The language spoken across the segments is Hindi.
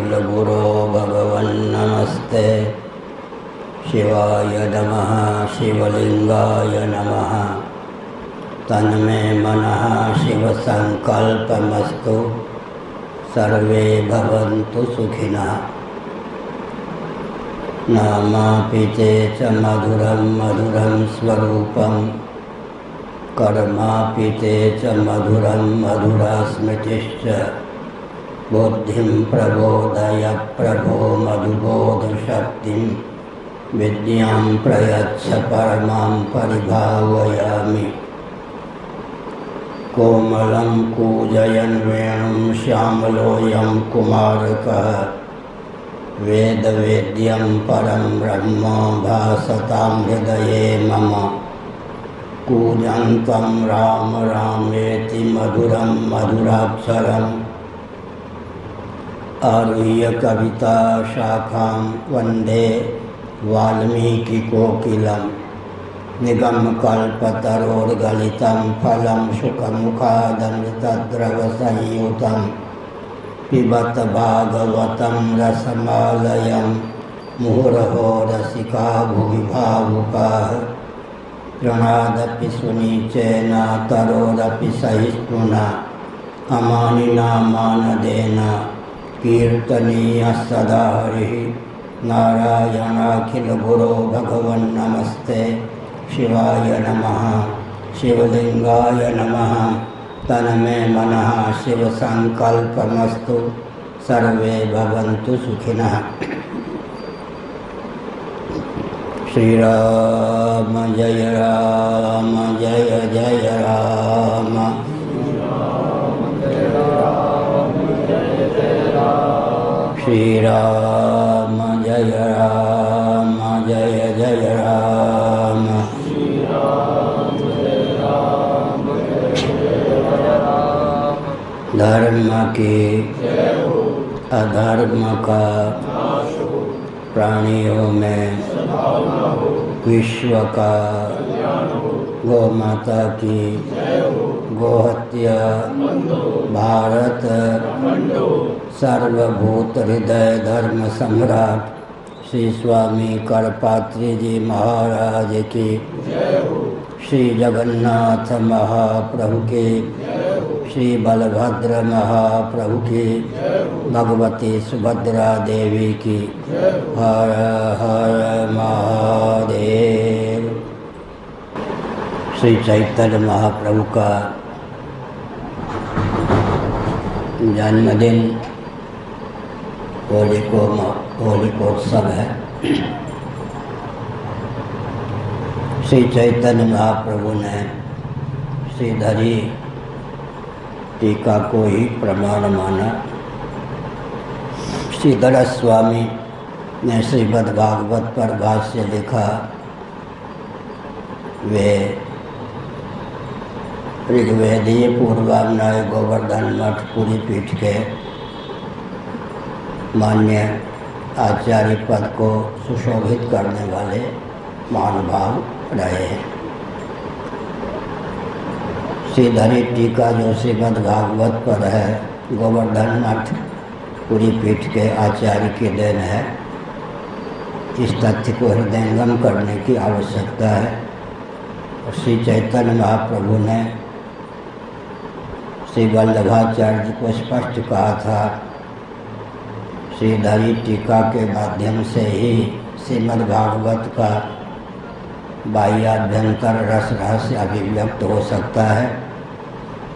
अखिलगुरो भगवन्नमस्ते शिवाय नमः शिवलिंगाय नमः। तन्मे मनः शिवसंकल्पमस्तु सर्वे भवन्तु सुखिनः। नामापिते च मधुरं मधुरं स्वरूपं कर्मापिते च मधुरं मधुरा स्मृतिश्च। बुद्धिं प्रबोधय प्रभो मधुबोधशक्तिं विद्यां प्रयच्छ परमां परिभावयामि। कोमलं कूजयन् वेणुं श्यामलोऽयं कुमारकः वेदवेद्यं परं ब्रह्म भासतां हृदये मम। कूजन्तं राम रामेति मधुरं मधुराक्षरम् आरुह्य कविता शाखां वन्दे वाल्मीकिकोकिलं। निगमकल्पतरोर्गलितं फलं शुकमुखादमृतद्रवसंयुतं पिबत भागवतं रसमालयं मुहुरहो रसिका भुवि भावुकाः। तृणादपि सुनीचेन तरोरपि सहिष्णुना अमानिना मानदेन कीर्तनीयः सदा हरिः। नारायणाखिलगुरो भगवन्नमस्ते शिवाय नमः शिवलिंगाय नमः। तन्मे मनः शिवसंकल्पमस्तु सर्वे भवन्तु सुखिनः। श्रीराम जय राम जय जय राम। श्रीराम जय राम जय जय राम। धर्म के अधर्म का प्राणियों में विश्व का गौ माता की गोहत्या भारत सर्वभूत हृदय धर्म सम्राट श्री स्वामी करपात्री जी महाराज की, श्री जगन्नाथ महाप्रभु की, श्री बलभद्र महाप्रभु की, भगवती सुभद्रा देवी की। हर हर महादेव। श्री चैतन्य महाप्रभु का जन्मदिन होलिकोत्सव है। श्री चैतन्य महाप्रभु ने श्रीधरी टीका को ही प्रमाण माना। श्रीधर स्वामी ने श्रीमद्भागवत पर भाष्य लिखा। वे ऋग्वेदीय पूर्वान्याय गोवर्धन मठ पुरी पीठ के मान्य आचार्य पद को सुशोभित करने वाले महानुभाव रहे हैं। श्रीधरी टीका जो श्रीमद्भागवत पर है, गोवर्धन मठ पुरी पीठ के आचार्य की देन है। इस तथ्य को हृदयंगम करने की आवश्यकता है। श्री चैतन्य महाप्रभु ने श्री वल्लभाचार्य को स्पष्ट कहा था, श्रीधरी टीका के माध्यम से ही श्रीमद्भागवत का बाह्याभ्यंतर रस रहस्य अभिव्यक्त हो सकता है।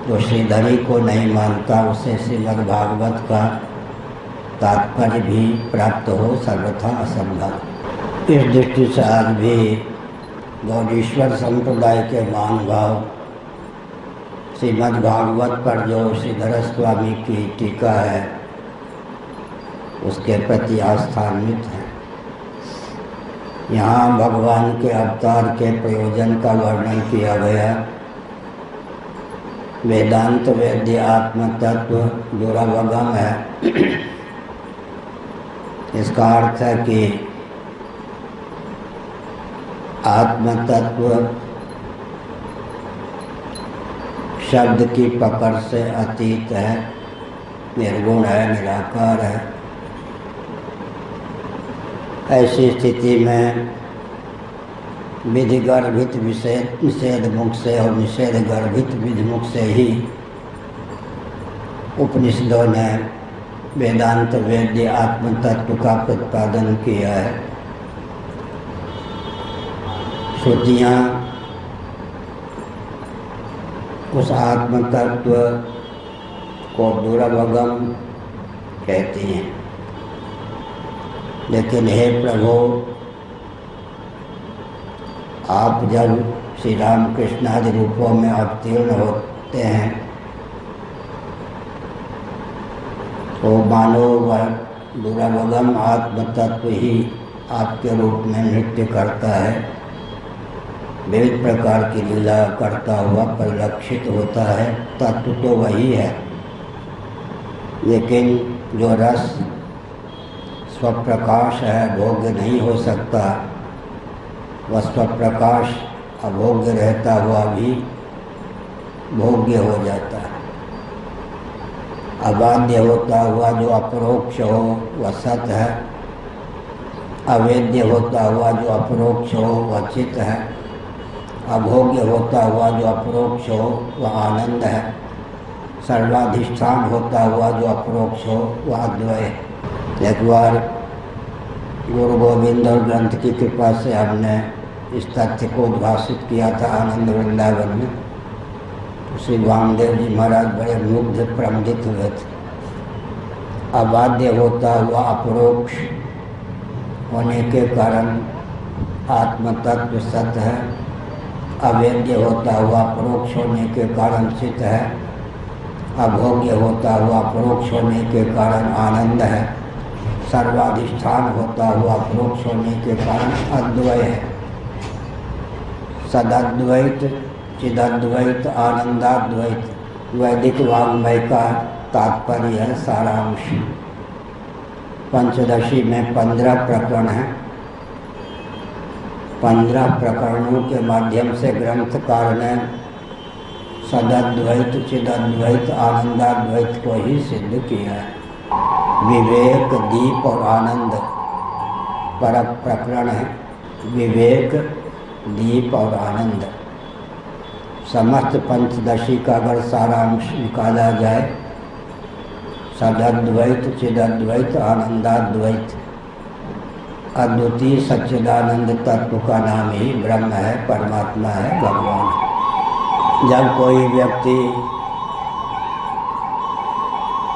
जो श्रीधरी को नहीं मानता उसे श्रीमद्भागवत का तात्पर्य भी प्राप्त हो सर्वथा असंभव। इस दृष्टि से आज भी गौरीश्वर संप्रदाय के महानुभाव श्रीमद्भागवत पर जो श्रीधर स्वामी की टीका है उसके प्रति आस्थान्वित है। यहाँ भगवान के अवतार के प्रयोजन का वर्णन किया गया। वेदांत वेद्य आत्म तत्व दुरावगम है। इसका अर्थ है कि आत्म तत्व शब्द की पकड़ से अतीत है, निर्गुण है, निराकार है। ऐसी स्थिति में विधि गर्भित निषेध मुख से और निषेध गर्भित विधि मुख से ही उपनिषदों ने वेदांत वेद्य आत्म तत्व का प्रतिपादन किया है। श्रुतियाँ उस आत्म तत्व को दुर्वगम कहती हैं, लेकिन हे प्रभु, आप जब श्री रामकृष्ण आदि रूपों में अवतीर्ण होते हैं तो मानो वह दुर्वगम आत्म तत्व ही आपके रूप में नृत्य करता है, विविध प्रकार की लीला करता हुआ परिलक्षित होता है। तत्व तो वही है, लेकिन जो रस स्वप्रकाश है, भोग्य नहीं हो सकता, वह स्वप्रकाश अभोग्य रहता हुआ भी भोग्य हो जाता है। अबाध्य होता हुआ जो अपरोक्ष हो वह सत है, अवेद्य होता हुआ जो अपरोक्ष हो वह चित्त है, अभोग्य होता हुआ जो अपरोक्ष हो वह आनंद है, सर्वाधिष्ठान होता हुआ जो अपरोक्ष हो वह अद्वय है। एक बार गुरु गोविंद और ग्रंथ की कृपा से हमने इस तथ्य को उद्भाषित किया था आनंद वृंदावन में। श्री वामदेव जी महाराज बड़े मुग्ध प्रमुदित हुए थे। अबाध्य होता हुआ अपरोक्ष होने के कारण आत्म तत्व सत्य है, अवेद्य होता हुआ अपरोक्ष होने के कारण चित्त है, अभोग्य होता हुआ अपरोक्ष होने के कारण आनंद है, सर्वाधिष्ठान होता हुआ अपरोक्ष होने के कारण अद्वय है। सदाद्वैत, चिदाद्वैत, आनंदाद्वैत वैदिक वाङ्मय का तात्पर्य है, सारांश। पंचदशी में 15 प्रकरण हैं। 15 प्रकरणों के माध्यम से ग्रंथकार ने सदाद्वैत, चिदाद्वैत, आनंदाद्वैत को ही सिद्ध किया है। विवेक, दीप और आनंद परक प्रकरण है। विवेक, दीप और आनंद, समस्त पंचदशी का अगर सारांश निकाला जाए, सदाद्वैत, चिदाद्वैत, आनंदाद्वैत, अद्वितीय सच्चिदानंद तत्व का नाम ही ब्रह्म है, परमात्मा है, भगवान है। जब कोई व्यक्ति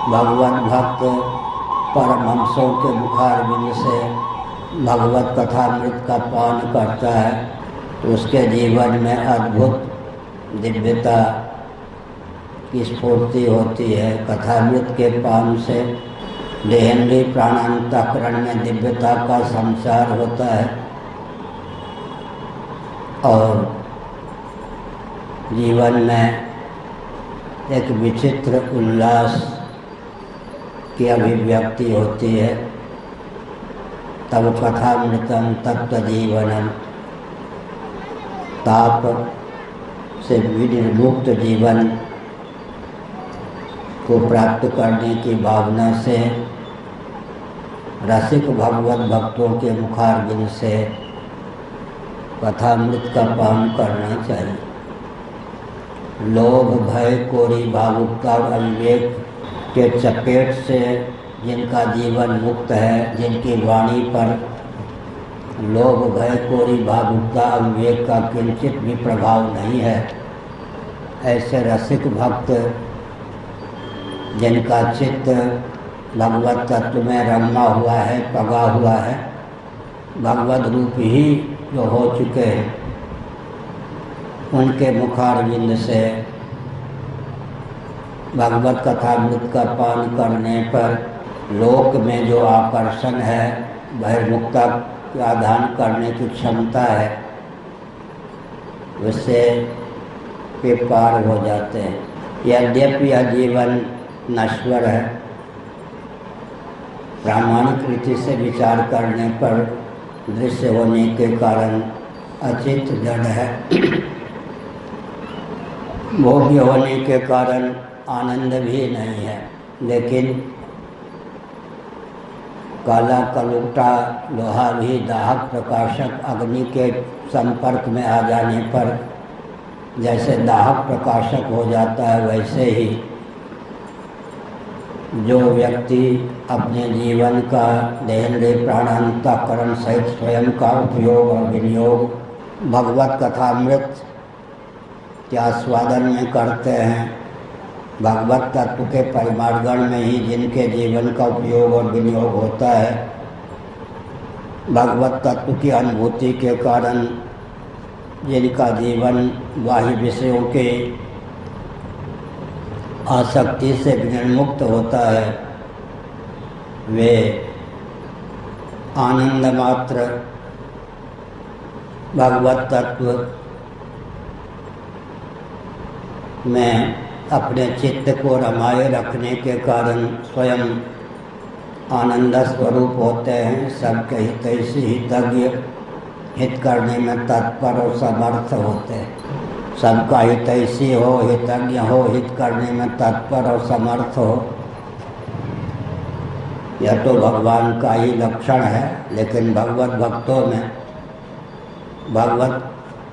भगवत भक्त परमहंसों के मुखारविंद से भगवत कथामृत का पान करता है तो उसके जीवन में अद्भुत दिव्यता की स्फूर्ति होती है। कथामृत के पान से देहेंद्रीय प्राणांतकरण में दिव्यता का संचार होता है और जीवन में एक विचित्र उल्लास की अभिव्यक्ति होती है। तब कथामृतम तप्त जीवनम, ताप से विनिर्मुक्त जीवन को प्राप्त करने की भावना से रसिक भगवत भक्तों के मुखारविंद से कथामृत का पान करना चाहिए। लोभ, भय, कोरी, भावुकता और अविवेक के चपेट से जिनका जीवन मुक्त है, जिनकी वाणी पर लोभ, भय, कोरी, भावुकता, अविवेक का किंचित भी प्रभाव नहीं है, ऐसे रसिक भक्त जिनका चित्त भगवत तत्व में रमा हुआ है, पगा हुआ है, भगवत रूप ही जो हो चुके हैं, उनके मुखारविंद से भगवत कथामृत का पान करने पर लोक में जो आकर्षण है, बहिर्मुखता का आधान करने की क्षमता है, उससे वे पार हो जाते हैं। यद्यपि यह जीवन नश्वर है, प्रामाणिक रीति से विचार करने पर दृश्य होने के कारण अचित जड़ है, भोग्य होने के कारण आनंद भी नहीं है, लेकिन काला कलूटा लोहा भी दाहक प्रकाशक अग्नि के संपर्क में आ जाने पर जैसे दाहक प्रकाशक हो जाता है, वैसे ही जो व्यक्ति अपने जीवन का देहेंद्रिय प्राणांतःकरण सहित स्वयं का उपयोग और विनियोग भगवत कथामृत के आस्वादन में करते हैं, भगवत तत्व के परिमार्गण में ही जिनके जीवन का उपयोग और विनियोग होता है, भगवत तत्व की अनुभूति के कारण जिनका जीवन बाह्य विषयों के आसक्ति से विनिर्मुक्त होता है, वे आनंद मात्र भगवत तत्व में अपने चित्त को रमाए रखने के कारण स्वयं आनंद स्वरूप होते हैं। सबके हितैषी हितज्ञ, हित करने में तत्पर और समर्थ होते हैं। सबका हितैषी हो, हितज्ञ हो, हित करने में तत्पर और समर्थ हो, यह तो भगवान का ही लक्षण है। लेकिन भगवत भक्तों में भगवत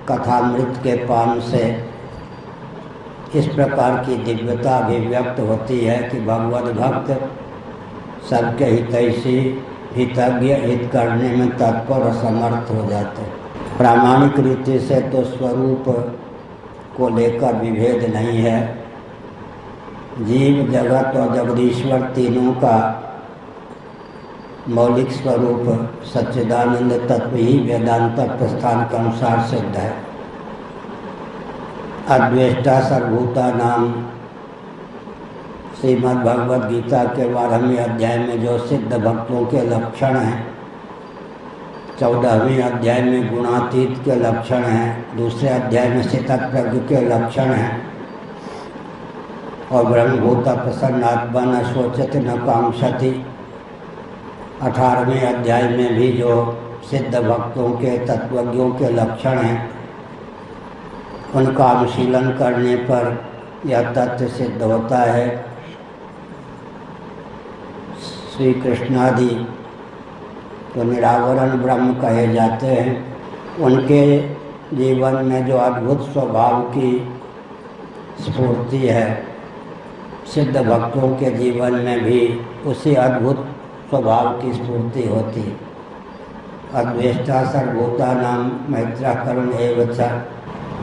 कथामृत के पान से इस प्रकार की दिव्यता अभिव्यक्त होती है कि भगवत भक्त सबके हितैषी, हितज्ञ, हित करने में तत्पर और समर्थ हो जाते हैं। प्रामाणिक रीति से तो स्वरूप को लेकर विभेद नहीं है। जीव, जगत और जगदीश्वर तीनों का मौलिक स्वरूप सच्चिदानंद तत्व ही वेदांत प्रस्थान के अनुसार सिद्ध है। अद्वेष्टा सर्वभूता नाम श्रीमद् भगवद गीता के 12वें अध्याय में जो सिद्ध भक्तों के लक्षण हैं, 14वें अध्याय में गुणातीत के लक्षण हैं, दूसरे अध्याय में स्थितप्रज्ञ के लक्षण हैं, और ब्रह्मभूत प्रसन्नात्मा न शोचति न कांक्षति 18वें अध्याय में भी जो सिद्ध भक्तों के, तत्वज्ञों के लक्षण हैं, उनका अनुशीलन करने पर यह तथ्य सिद्ध होता है। श्री कृष्णादि तो निरावरण ब्रह्म कहे जाते हैं। उनके जीवन में जो अद्भुत स्वभाव की स्फूर्ति है, सिद्ध भक्तों के जीवन में भी उसी अद्भुत स्वभाव की स्फूर्ति होती। अद्वेष्टा सर्वभूता नाम मैत्रा करुण एवं च,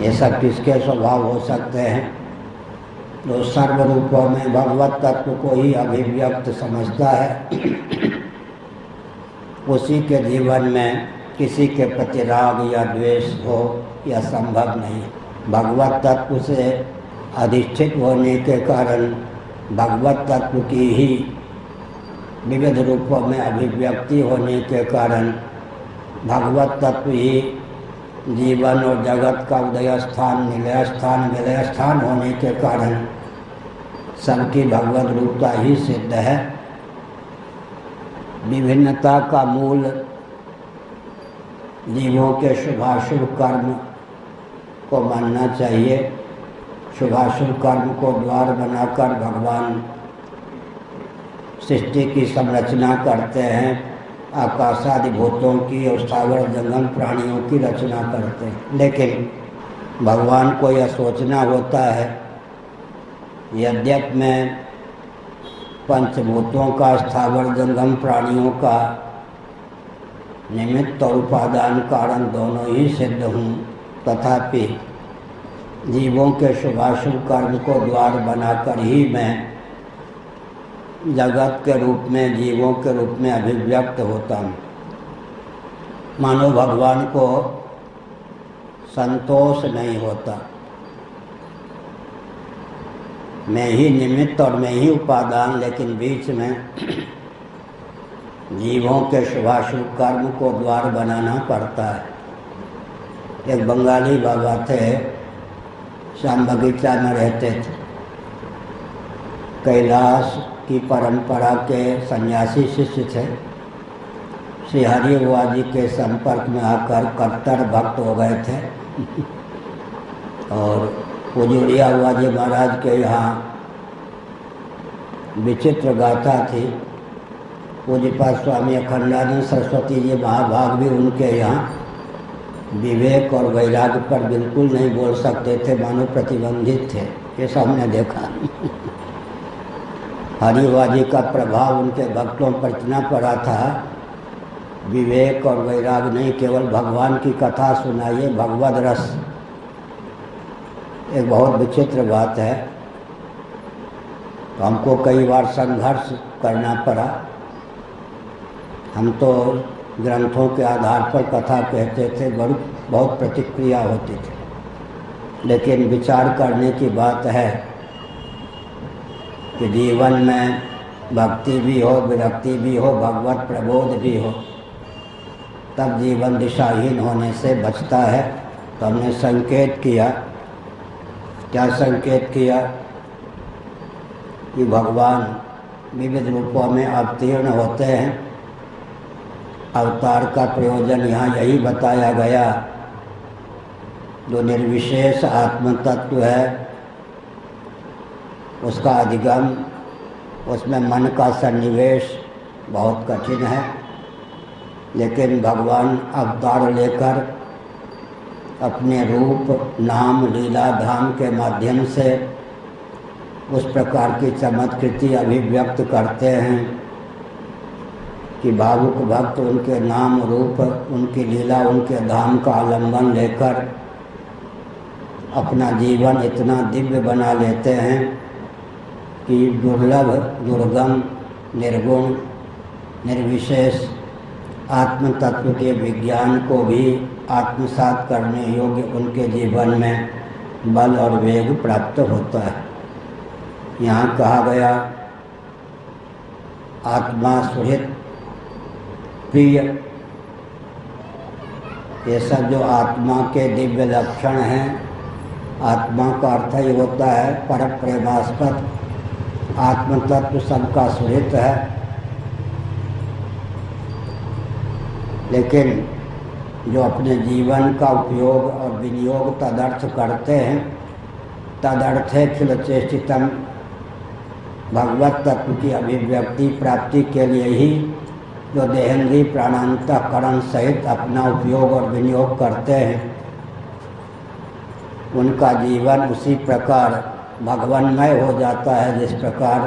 ये सब किसके स्वभाव हो सकते हैं? जो सर्व रूपों में भगवत तत्व को ही अभिव्यक्त समझता है, उसी के जीवन में किसी के प्रति राग या द्वेष हो यह संभव नहीं। भगवत तत्व से अधिष्ठित होने के कारण भगवत तत्व की ही विविध रूपों में अभिव्यक्ति होने के कारण भगवत तत्व ही जीवन और जगत का उदय स्थान, निलय स्थान, विलय स्थान होने के कारण सबकी भगवत रूपता ही सिद्ध है। विभिन्नता का मूल जीवों के शुभाशुभ कर्म को मानना चाहिए। शुभाशुभ कर्म को द्वार बनाकर भगवान सृष्टि की संरचना करते हैं, आकाशादि भूतों की और स्थावर जंगम प्राणियों की रचना करते हैं। लेकिन भगवान को यह सोचना होता है, यद्यपि मैं पंचभूतों का, स्थावर जंगम प्राणियों का निमित्त और उपादान कारण दोनों ही सिद्ध हूँ, तथापि जीवों के शुभाशुभ कर्म को द्वार बनाकर ही मैं जगत के रूप में, जीवों के रूप में अभिव्यक्त होता हूँ। मानो भगवान को संतोष नहीं होता, मैं ही निमित्त और मैं ही उपादान, लेकिन बीच में जीवों के शुभाशुभ कर्म को द्वार बनाना पड़ता है। एक बंगाली बाबा थे, श्याम बगीचा में रहते थे। कैलाश की परंपरा के सन्यासी शिष्य थे। श्री हरि बुआ जी के संपर्क में आकर कट्टर भक्त हो गए थे और पुजुरिया बुआ जी महाराज के यहाँ विचित्र गाथा थी। पूज्यपाद स्वामी अखंडानंद सरस्वती जी महाभाग भी उनके यहाँ विवेक और वैराग्य पर बिल्कुल नहीं बोल सकते थे, मानो प्रतिबंधित थे। ये सब हमने देखा। हरिवाजी का प्रभाव उनके भक्तों पर इतना पड़ा था, विवेक और वैराग्य नहीं, केवल भगवान की कथा सुनाइए, भगवद रस। एक बहुत विचित्र बात है, तो हमको कई बार संघर्ष करना पड़ा। हम तो ग्रंथों के आधार पर कथा कहते थे, बहुत प्रतिक्रिया होती थी, लेकिन विचार करने की बात है कि जीवन में भक्ति भी हो, विरक्ति भी हो, भगवत प्रबोध भी हो, तब जीवन दिशाहीन होने से बचता है। तो हमने संकेत किया, क्या संकेत किया कि भगवान विविध रूपों में अवतीर्ण होते हैं। अवतार का प्रयोजन यहाँ यही बताया गया, जो निर्विशेष आत्म तत्व है उसका अधिगम, उसमें मन का सन्निवेश बहुत कठिन है, लेकिन भगवान अवतार लेकर अपने रूप, नाम, लीला, धाम के माध्यम से उस प्रकार की चमत्कृति अभिव्यक्त करते हैं कि भावुक भक्त उनके नाम, रूप, उनकी लीला, उनके धाम का आलंबन लेकर अपना जीवन इतना दिव्य बना लेते हैं कि दुर्लभ, दुर्गम, निर्गुण, निर्विशेष आत्म तत्व के विज्ञान को भी आत्मसात करने योग्य उनके जीवन में बल और वेग प्राप्त होता है। यहाँ कहा गया आत्मा सुहृद प्रिय, ये सब जो आत्मा के दिव्य लक्षण हैं। आत्मा का अर्थ ही होता है पर प्रेमास्पद, आत्म तत्व सबका सुहृद है। लेकिन जो अपने जीवन का उपयोग और विनियोग तदर्थ करते हैं, तदर्थे खिल चेष्टितम, भगवत तत्व की अभिव्यक्ति प्राप्ति के लिए ही जो देहेंद्रीय प्राणांतकरण सहित अपना उपयोग और विनियोग करते हैं, उनका जीवन उसी प्रकार भगवानमय हो जाता है जिस प्रकार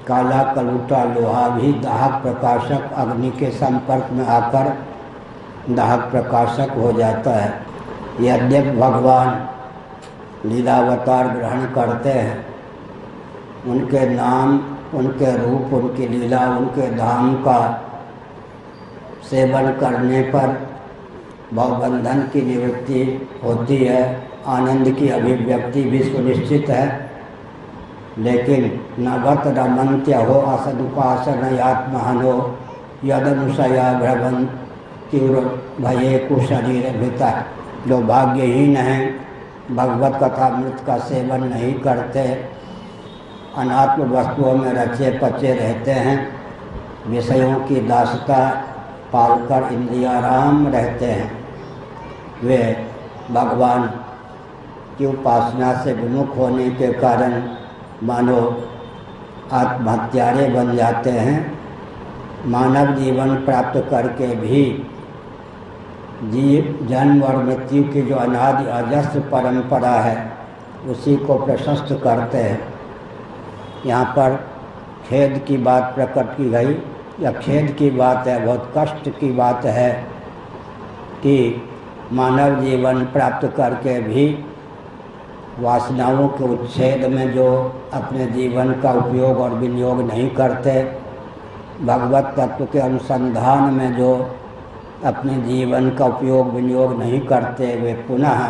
काला कलूटा लोहा भी दाहक प्रकाशक अग्नि के संपर्क में आकर दाहक प्रकाशक हो जाता है। यद्यपि भगवान लीलावतार ग्रहण करते हैं, उनके नाम, उनके रूप, उनकी लीला, उनके धाम का सेवन करने पर भवबंधन की निवृत्ति होती है, आनंद की अभिव्यक्ति भी सुनिश्चित है। लेकिन नगत रमंत्य हो असदुपासन आत्महनो यदनुशया भ्रमण तीव्र भये कुशरीर भीता, जो भाग्यहीन हैं, भगवत कथामृत का सेवन नहीं करते, अनात्म वस्तुओं में रचे पचे रहते हैं, विषयों की दासता पालकर इंद्रियाराम रहते हैं, वे भगवान की उपासना से विमुख होने के कारण मानो आत्महत्यारे बन जाते हैं। मानव जीवन प्राप्त करके भी जन्म और मृत्यु की जो अनादि अजस्र परंपरा है उसी को प्रशस्त करते हैं। यहाँ पर खेद की बात प्रकट की गई, या खेद की बात है, बहुत कष्ट की बात है कि मानव जीवन प्राप्त करके भी वासनाओं के उच्छेद में जो अपने जीवन का उपयोग और विनियोग नहीं करते, भगवत तत्व के अनुसंधान में जो अपने जीवन का उपयोग विनियोग नहीं करते, वे पुनः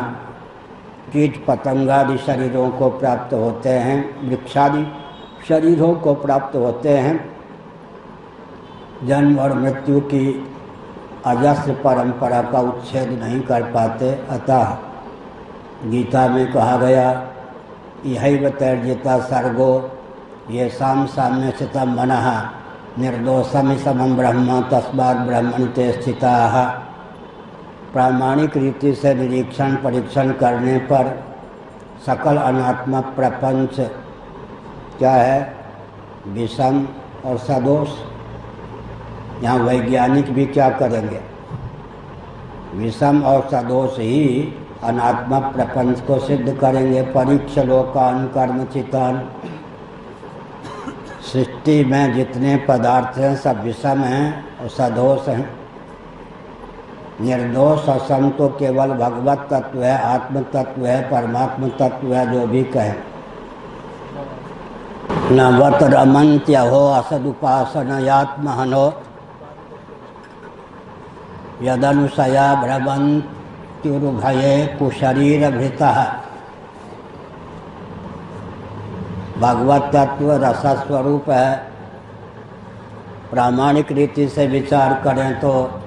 कीट पतंगादि शरीरों को प्राप्त होते हैं, वृक्षादि शरीरों को प्राप्त होते हैं, जन्म और मृत्यु की अजस्र परंपरा का उच्छेद नहीं कर पाते। अतः गीता में कहा गया, यहैव तैर्जिता सर्गो ये साम साम्य स्थितम मनः निर्दोषम समम ब्रह्म तस्मात् ब्रह्मण ते स्थिताः। प्रामाणिक रीति से निरीक्षण परीक्षण करने पर सकल अनात्मक प्रपंच क्या है, विषम और सदोष, यहाँ वैज्ञानिक भी क्या करेंगे? विषम और सदोष ही अनात्मक प्रपंच को सिद्ध करेंगे। परीक्ष लोकान कर्म चितान। सृष्टि में जितने पदार्थ हैं सब विषम हैं और सदोष हैं। निर्दोष और सम तो केवल भगवत तत्व है, आत्म तत्व है, परमात्म तत्व है, जो भी कहें। न वत रमंत्य हो असदुपासनयात्महनो यदनुसया भ्रमंत्युर्भये कुशरीर भृतः। भगवत तत्व रसस्वरूप है। प्रामाणिक रीति से विचार करें तो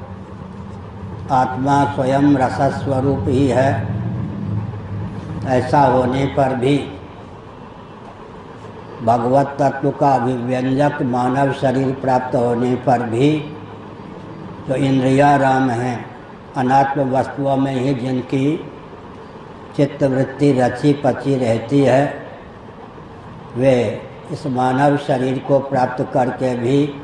आत्मा स्वयं रसस्वरूप ही है। ऐसा होने पर भी भगवत तत्व का अभिव्यंजक मानव शरीर प्राप्त होने पर भी जो इंद्रियाराम हैं, अनात्म वस्तुओं में ही जिनकी चित्तवृत्ति रची पची रहती है, वे इस मानव शरीर को प्राप्त करके भी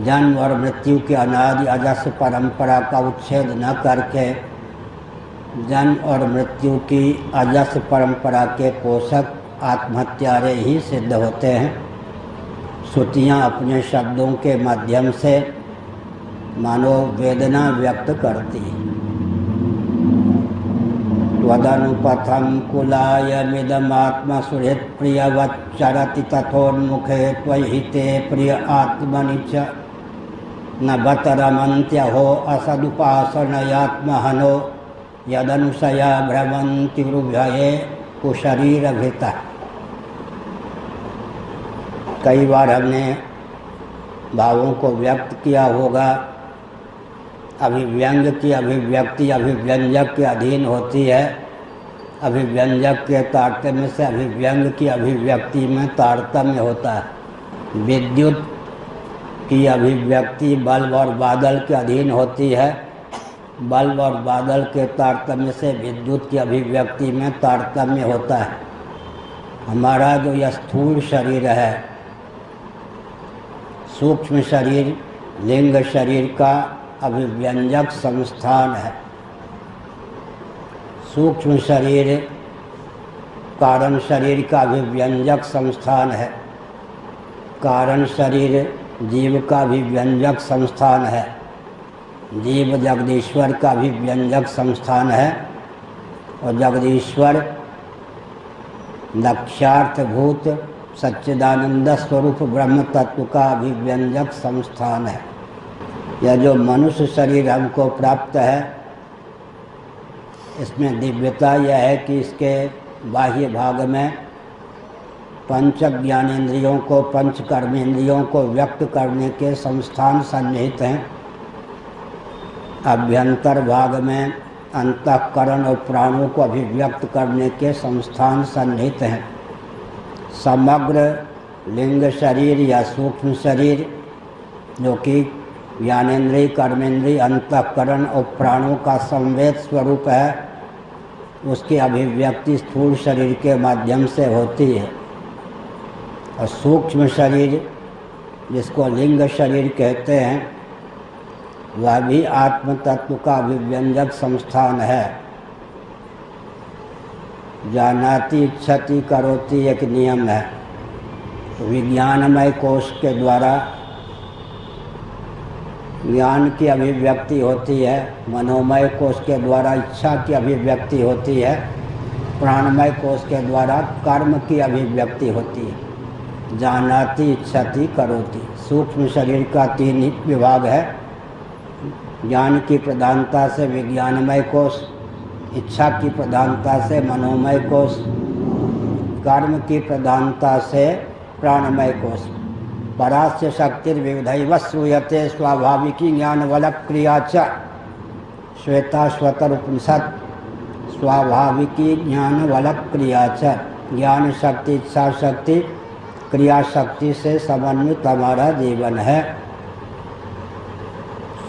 जन्म और मृत्यु की अनादि अजस्र परंपरा का उच्छेद न करके जन्म और मृत्यु की अजस्र परंपरा के पोषक आत्महत्यारे ही सिद्ध होते हैं। श्रुतियाँ अपने शब्दों के माध्यम से मानो वेदना व्यक्त करती हैं। त्वदनुपथं कुलायमिदमात्मा सुहृत् प्रियवच्चरति तथोन्मुखे त्वयिहिते प्रिय आत्मनि च न बत रमन्त्यहो असदुपासनयात्महनो यदनुसया भ्रमन्त्युर्भये कुशरीरभृतः। कई बार हमने भावों को व्यक्त किया होगा। अभिव्यंग की अभिव्यक्ति अभिव्यंजक के अधीन होती है। अभिव्यंजक के तारतम्य से अभिव्यंग की अभिव्यक्ति में तारतम्य होता है। विद्युत की अभिव्यक्ति बल्ब और बादल के अधीन होती है। बल्ब और बादल के तारतम्य से विद्युत की अभिव्यक्ति में तारतम्य होता है। हमारा जो यह स्थूल शरीर है, सूक्ष्म शरीर लिंग शरीर का अभिव्यंजक संस्थान है। सूक्ष्म शरीर कारण शरीर का अभिव्यंजक संस्थान है। कारण शरीर जीव का अभिव्यंजक संस्थान है। जीव जगदीश्वर का अभिव्यंजक संस्थान है और जगदीश्वर लक्ष्यार्थभूत सच्चिदानंद स्वरूप ब्रह्म तत्व का अभिव्यंजक संस्थान है। यह जो मनुष्य शरीर हमको प्राप्त है, इसमें दिव्यता यह है कि इसके बाह्य भाग में पंच ज्ञानेंद्रियों को, पंच कर्मेंद्रियों को व्यक्त करने के संस्थान सन्निहित हैं। अभ्यंतर भाग में अंतःकरण और प्राणों को अभिव्यक्त करने के संस्थान सन्निहित हैं। समग्र लिंग शरीर या सूक्ष्म शरीर जो कि ज्ञानेंद्रिय, कर्मेंद्रिय, अंतःकरण और प्राणों का संवेद स्वरूप है, उसकी अभिव्यक्ति स्थूल शरीर के माध्यम से होती है। और सूक्ष्म शरीर जिसको लिंग शरीर कहते हैं, वह भी आत्म तत्व का अभिव्यंजक संस्थान है। जानाति इच्छति करोति एक नियम है। विज्ञानमय कोश के द्वारा ज्ञान की अभिव्यक्ति होती है। मनोमय कोश के द्वारा इच्छा की अभिव्यक्ति होती है। प्राणमय कोश के द्वारा कर्म की अभिव्यक्ति होती है। जानाति इच्छति करोति। सूक्ष्म शरीर का 3 विभाग है। ज्ञान की प्रधानता से विज्ञानमय कोश, इच्छा की प्रधानता से मनोमय कोश, कर्म की प्रधानता से प्राणमय कोश। परास्य शक्तिर्विविधैव श्रूयते स्वाभाविकी ज्ञानवलक क्रिया च। श्वेताश्वतर उपनिषद। स्वाभाविकी ज्ञानवलक क्रिया च। ज्ञान शक्ति, इच्छा शक्ति, क्रिया शक्ति से समन्वित हमारा जीवन है।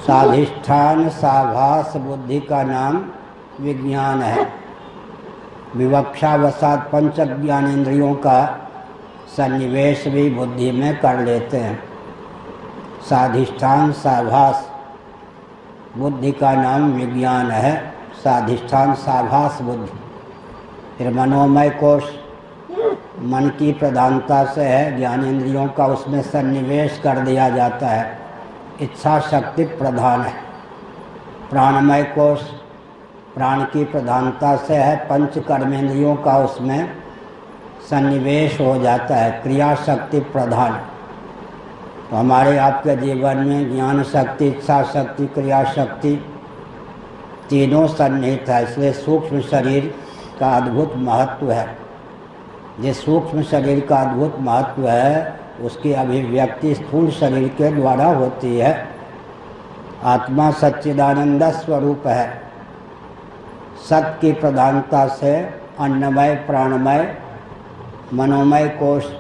साधिष्ठान साभास बुद्धि का नाम विज्ञान है। विवक्षावसात पंच ज्ञानेंद्रियों का सन्निवेश भी बुद्धि में कर लेते हैं। साधिष्ठान साभास बुद्धि का नाम विज्ञान है। साधिष्ठान साभास बुद्धि। फिर मनोमय कोश मन की प्रधानता से है, ज्ञानेंद्रियों का उसमें सन्निवेश कर दिया जाता है, इच्छा शक्ति प्रधान है। प्राणमय कोश प्राण की प्रधानता से है, पंच कर्मेंद्रियों का उसमें सन्निवेश हो जाता है, क्रिया शक्ति प्रधान। तो हमारे आपके जीवन में ज्ञान शक्ति, इच्छा शक्ति, क्रिया शक्ति तीनों सन्निहित है। इसलिए सूक्ष्म शरीर का अद्भुत महत्व है। जिस सूक्ष्म शरीर का अद्भुत महत्व है उसकी अभिव्यक्ति स्थूल शरीर के द्वारा होती है। आत्मा सच्चिदानंद स्वरूप है। सत की प्रधानता से अन्नमय, प्राणमय, मनोमय कोश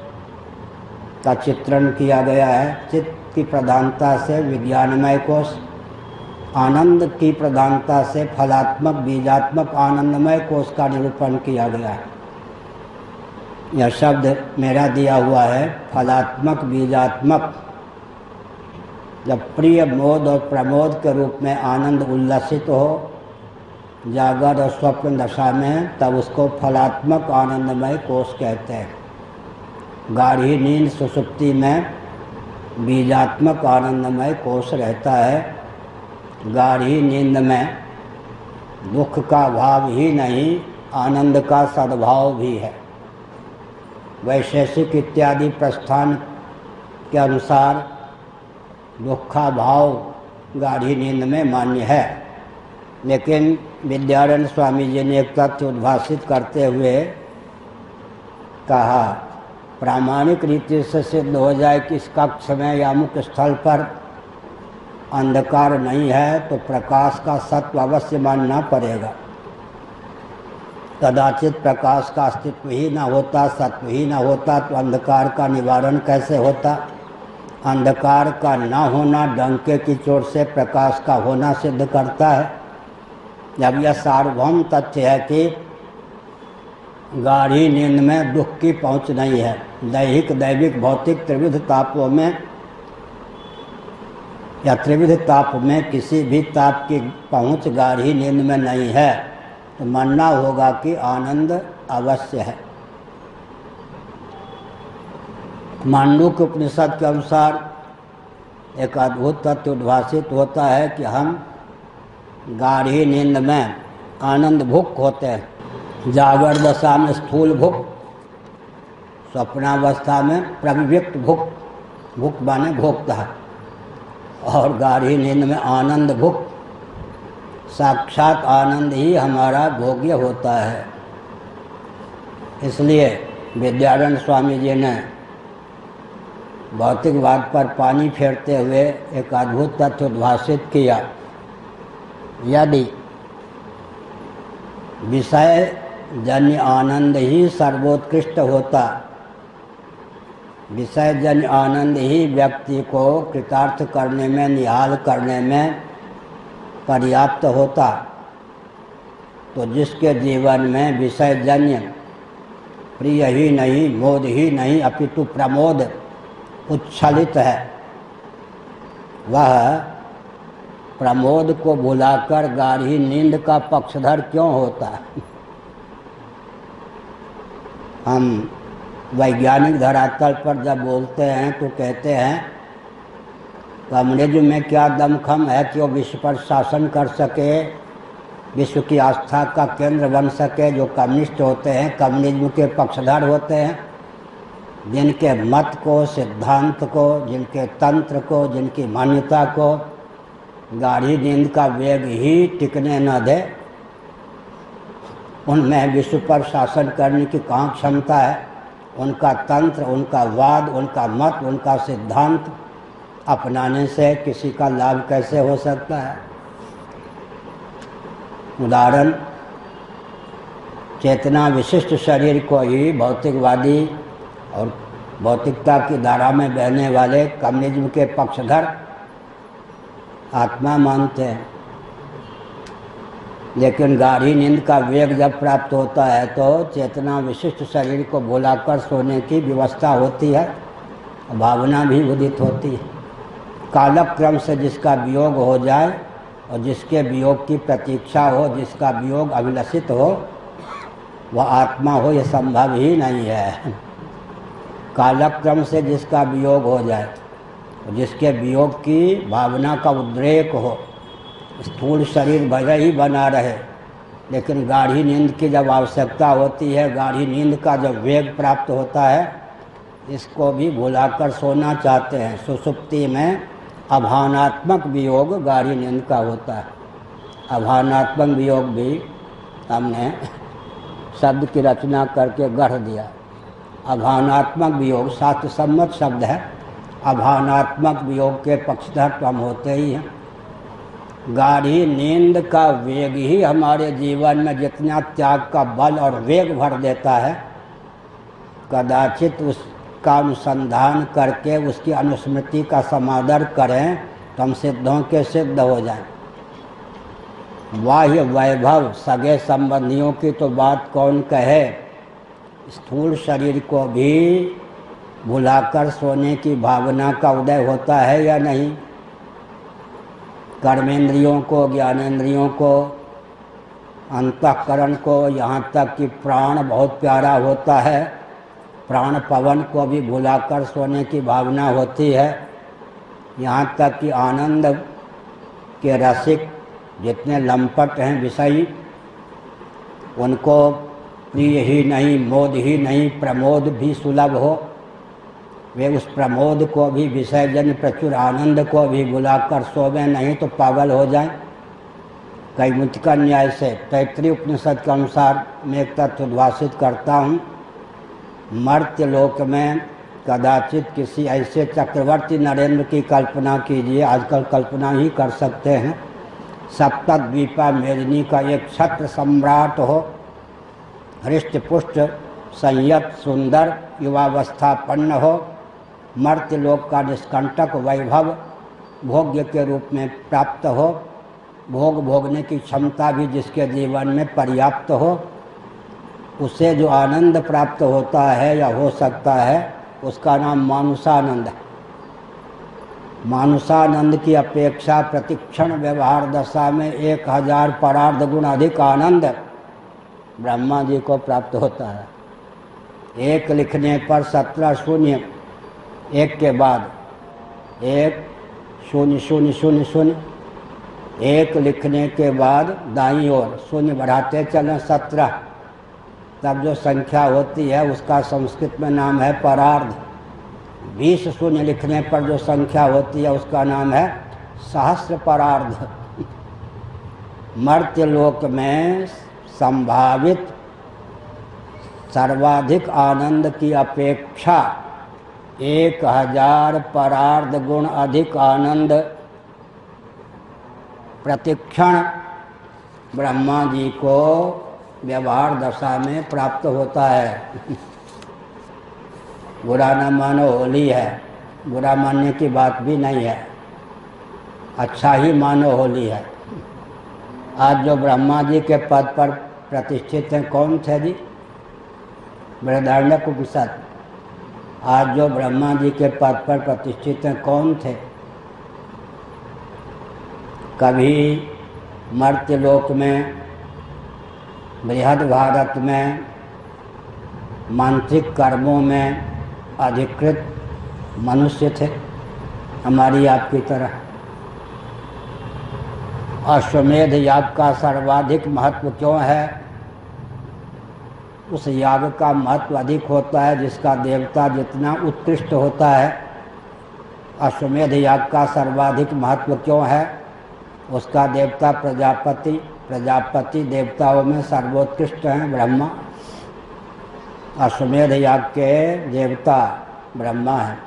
का चित्रण किया गया है। चित्त की प्रधानता से विज्ञानमय कोश, आनंद की प्रधानता से फलात्मक, बीजात्मक, आनंदमय कोश का निरूपण किया गया है। यह शब्द मेरा दिया हुआ है, फलात्मक, बीजात्मक। जब प्रिय मोद और प्रमोद के रूप में आनंद उल्लसित हो जागर और स्वप्न दशा में, तब उसको फलात्मक आनंदमय कोश कहते हैं। गाढ़ी नींद सुषुप्ति में बीजात्मक आनंदमय कोश रहता है। गाढ़ी नींद में दुख का भाव ही नहीं, आनंद का सद्भाव भी है। वैशेषिक इत्यादि प्रस्थान के अनुसार दुख का भाव गाढ़ी नींद में मान्य है, लेकिन विद्यारण्य स्वामी जी ने एक तथ्य उद्भाषित करते हुए कहा, प्रामाणिक रीति से सिद्ध हो जाए कि इस कक्ष में या मुख्य स्थल पर अंधकार नहीं है तो प्रकाश का सत्व अवश्य मानना पड़ेगा। कदाचित प्रकाश का अस्तित्व ही न होता, सत्व ही न होता तो अंधकार का निवारण कैसे होता। अंधकार का न होना डंके की चोट से प्रकाश का होना सिद्ध करता है। जब यह सार्वभौम तथ्य है कि गाढ़ी नींद में दुख की पहुँच नहीं है, दैहिक, दैविक, भौतिक त्रिविध तापों में या त्रिविध ताप में किसी भी ताप की पहुँच गाढ़ी नींद में नहीं है, तो मानना होगा कि आनंद अवश्य है। मांडूक्य उपनिषद के अनुसार एक अद्भुत तथ्य उद्भाषित होता है कि हम गाढ़ी नींद में आनंद भुक होते हैं। जागर दशा में स्थूल भुक, स्वप्नावस्था में प्रविव्यक्त भुक, भुक माने भोक्ता है, और गाढ़ी नींद में आनंद भुक, साक्षात आनंद ही हमारा भोग्य होता है। इसलिए विद्यारण्य स्वामी जी ने भौतिकवाद पर पानी फेरते हुए एक अद्भुत तथ्य उद्भाषित किया। यदि विषय जन्य आनंद ही सर्वोत्कृष्ट होता, विषय जन्य आनंद ही व्यक्ति को कृतार्थ करने में, निहाल करने में पर्याप्त होता, तो जिसके जीवन में विषय जन्य प्रिय ही नहीं, मोद ही नहीं, अपितु प्रमोद उच्छलित है, वह प्रमोद को भुलाकर गाढ़ी नींद का पक्षधर क्यों होता है। हम वैज्ञानिक धरातल पर जब बोलते हैं तो कहते हैं कम्युनिज्म में क्या दमखम है कि वो विश्व पर शासन कर सके, विश्व की आस्था का केंद्र बन सके। जो कम्युनिस्ट होते हैं कम्युनिज्म के पक्षधर होते हैं, जिनके मत को, सिद्धांत को, जिनके तंत्र को, जिनकी मान्यता को गाढ़ी नींद का वेग ही टिकने न दे, उनमें विश्व पर शासन करने की कहाँ क्षमता है। उनका तंत्र, उनका वाद, उनका मत, उनका सिद्धांत अपनाने से किसी का लाभ कैसे हो सकता है। उदाहरण, चेतना विशिष्ट शरीर को ही भौतिकवादी और भौतिकता की धारा में बहने वाले कम्युनिज्म के पक्षधर आत्मा मानते हैं, लेकिन गाढ़ी नींद का वेग जब प्राप्त होता है तो चेतना विशिष्ट शरीर को भुलाकर सोने की व्यवस्था होती है, भावना भी उदित होती है। कालक्रम से जिसका वियोग हो जाए और जिसके वियोग की प्रतीक्षा हो, जिसका वियोग अभिलषित हो, वह आत्मा हो, यह संभव ही नहीं है। कालक्रम से जिसका वियोग हो जाए और जिसके वियोग की भावना का उद्रेक हो, स्थूल शरीर भले ही बना रहे, लेकिन गाढ़ी नींद की जब आवश्यकता होती है, गाढ़ी नींद का जब वेग प्राप्त होता है, इसको भी भुलाकर सोना चाहते हैं। सुषुप्ति में अभानात्मक वियोग गाढ़ी नींद का होता है। अभानात्मक वियोग भी हमने शब्द की रचना करके गढ़ दिया। अभानात्मक वियोग शास्त्र सम्मत शब्द है। अभानात्मक वियोग के पक्षधर तो हम होते ही हैं। गाढ़ी नींद का वेग ही हमारे जीवन में जितना त्याग का बल और वेग भर देता है, कदाचित उसका अनुसंधान करके उसकी अनुस्मृति का समादर करें तो हम सिद्धों के सिद्ध हो जाएं। बाह्य वैभव सगे संबंधियों की तो बात कौन कहे, स्थूल शरीर को भी भुलाकर सोने की भावना का उदय होता है या नहीं। कर्मेंद्रियों को, ज्ञानेंद्रियों को, अंतःकरण को, यहाँ तक कि प्राण बहुत प्यारा होता है, प्राण पवन को भी भुलाकर सोने की भावना होती है। यहाँ तक कि आनंद के रसिक जितने लंपट हैं विषयी, उनको प्रिय ही नहीं, मोद ही नहीं, प्रमोद भी सुलभ हो, वे उस प्रमोद को भी, विषयजन्य प्रचुर आनंद को भी भुलाकर सोवे नहीं तो पागल हो जाएं। कैमुतिका न्याय से तैत्रीय उपनिषद के अनुसार मैं एक तथ्य उद्भाषित करता हूँ। मर्त्य लोक में कदाचित किसी ऐसे चक्रवर्ती नरेंद्र की कल्पना कीजिए, आजकल कल्पना ही कर सकते हैं, सप्तद्वीपा मेदिनी का एक छत्र सम्राट हो, हृष्ट पुष्ट संयत सुंदर युवावस्थापन्न हो, मर्त्य लोक का निष्कंटक वैभव भोग्य के रूप में प्राप्त हो, भोग भोगने की क्षमता भी जिसके जीवन में पर्याप्त हो, उसे जो आनंद प्राप्त होता है या हो सकता है, उसका नाम मानुषानंद है। मानुषानंद की अपेक्षा प्रतिक्षण व्यवहार दशा में 1000 परार्ध गुण अधिक आनंद ब्रह्मा जी को प्राप्त होता है। एक लिखने पर 17 शून्य, एक के बाद 1 0 0 0 0, एक लिखने के बाद दाईं ओर शून्य बढ़ाते चलें 17, तब जो संख्या होती है उसका संस्कृत में नाम है परार्ध। 20 शून्य लिखने पर जो संख्या होती है उसका नाम है सहस्र परार्ध। मर्त्य लोक में संभावित सर्वाधिक आनंद की अपेक्षा 1000 परार्ध गुण अधिक आनंद प्रतिक्षण ब्रह्मा जी को व्यवहार दशा में प्राप्त होता है। बुरा न मानो, होली है, बुरा मानने की बात भी नहीं है, अच्छा ही मानो होली है। आज जो ब्रह्मा जी के पद पर प्रतिष्ठित हैं कौन थे जी? बृहदारण्यक उपनिषद। आज जो ब्रह्मा जी के पद पर प्रतिष्ठित हैं कौन थे? कभी मर्त्य लोक में, बृहद भारत में, मानसिक कर्मों में अधिकृत मनुष्य थे, हमारी आपकी तरह। अश्वमेध याग का सर्वाधिक महत्व क्यों है? उस याग का महत्व अधिक होता है जिसका देवता जितना उत्कृष्ट होता है। अश्वमेध याग का सर्वाधिक महत्व क्यों है? उसका देवता प्रजापति, प्रजापति देवताओं में सर्वोत्कृष्ट हैं ब्रह्मा। अश्वमेध याग के देवता ब्रह्मा हैं।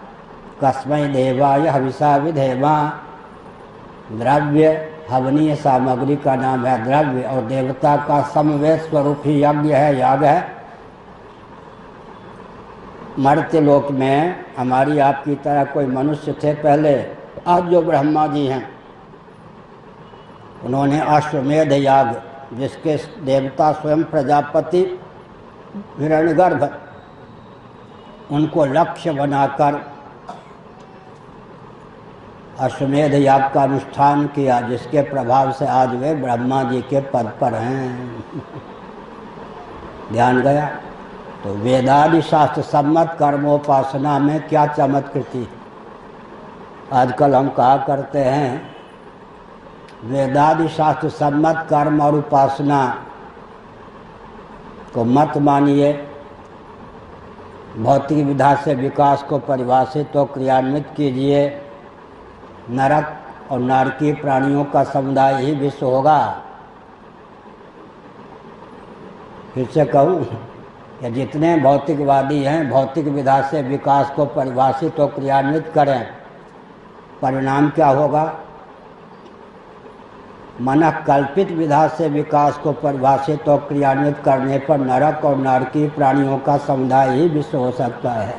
कस्मै देवाय हविषा विधेमा, द्रव्य हवनीय सामग्री का नाम है द्रव्य, और देवता का समवेत स्वरूप ही यज्ञ है, याग है। मर्त्य लोक में हमारी आपकी तरह कोई मनुष्य थे पहले। आज जो ब्रह्मा जी हैं उन्होंने अश्वमेध याग, जिसके देवता स्वयं प्रजापति हिरण्यगर्भ, उनको लक्ष्य बनाकर अश्वमेध याग का अनुष्ठान किया, जिसके प्रभाव से आज वे ब्रह्मा जी के पद पर हैं। ध्यान गया। तो वेदादि शास्त्र सम्मत कर्मोपासना में क्या चमत्कृति। आजकल हम कहा करते हैं वेदादि शास्त्र सम्मत कर्म और उपासना को मत मानिए, भौतिक विधा से विकास को परिभाषित तो क्रियान्वित कीजिए, नरक और नारकीय प्राणियों का समुदाय ही विश्व होगा। फिर से कहूँ कि जितने भौतिकवादी हैं भौतिक विधा से विकास को परिभाषित और क्रियान्वित करें, परिणाम क्या होगा? मन कल्पित विधा से विकास को परिभाषित और क्रियान्वित करने पर नरक और नारकीय प्राणियों का समुदाय ही विश्व हो सकता है।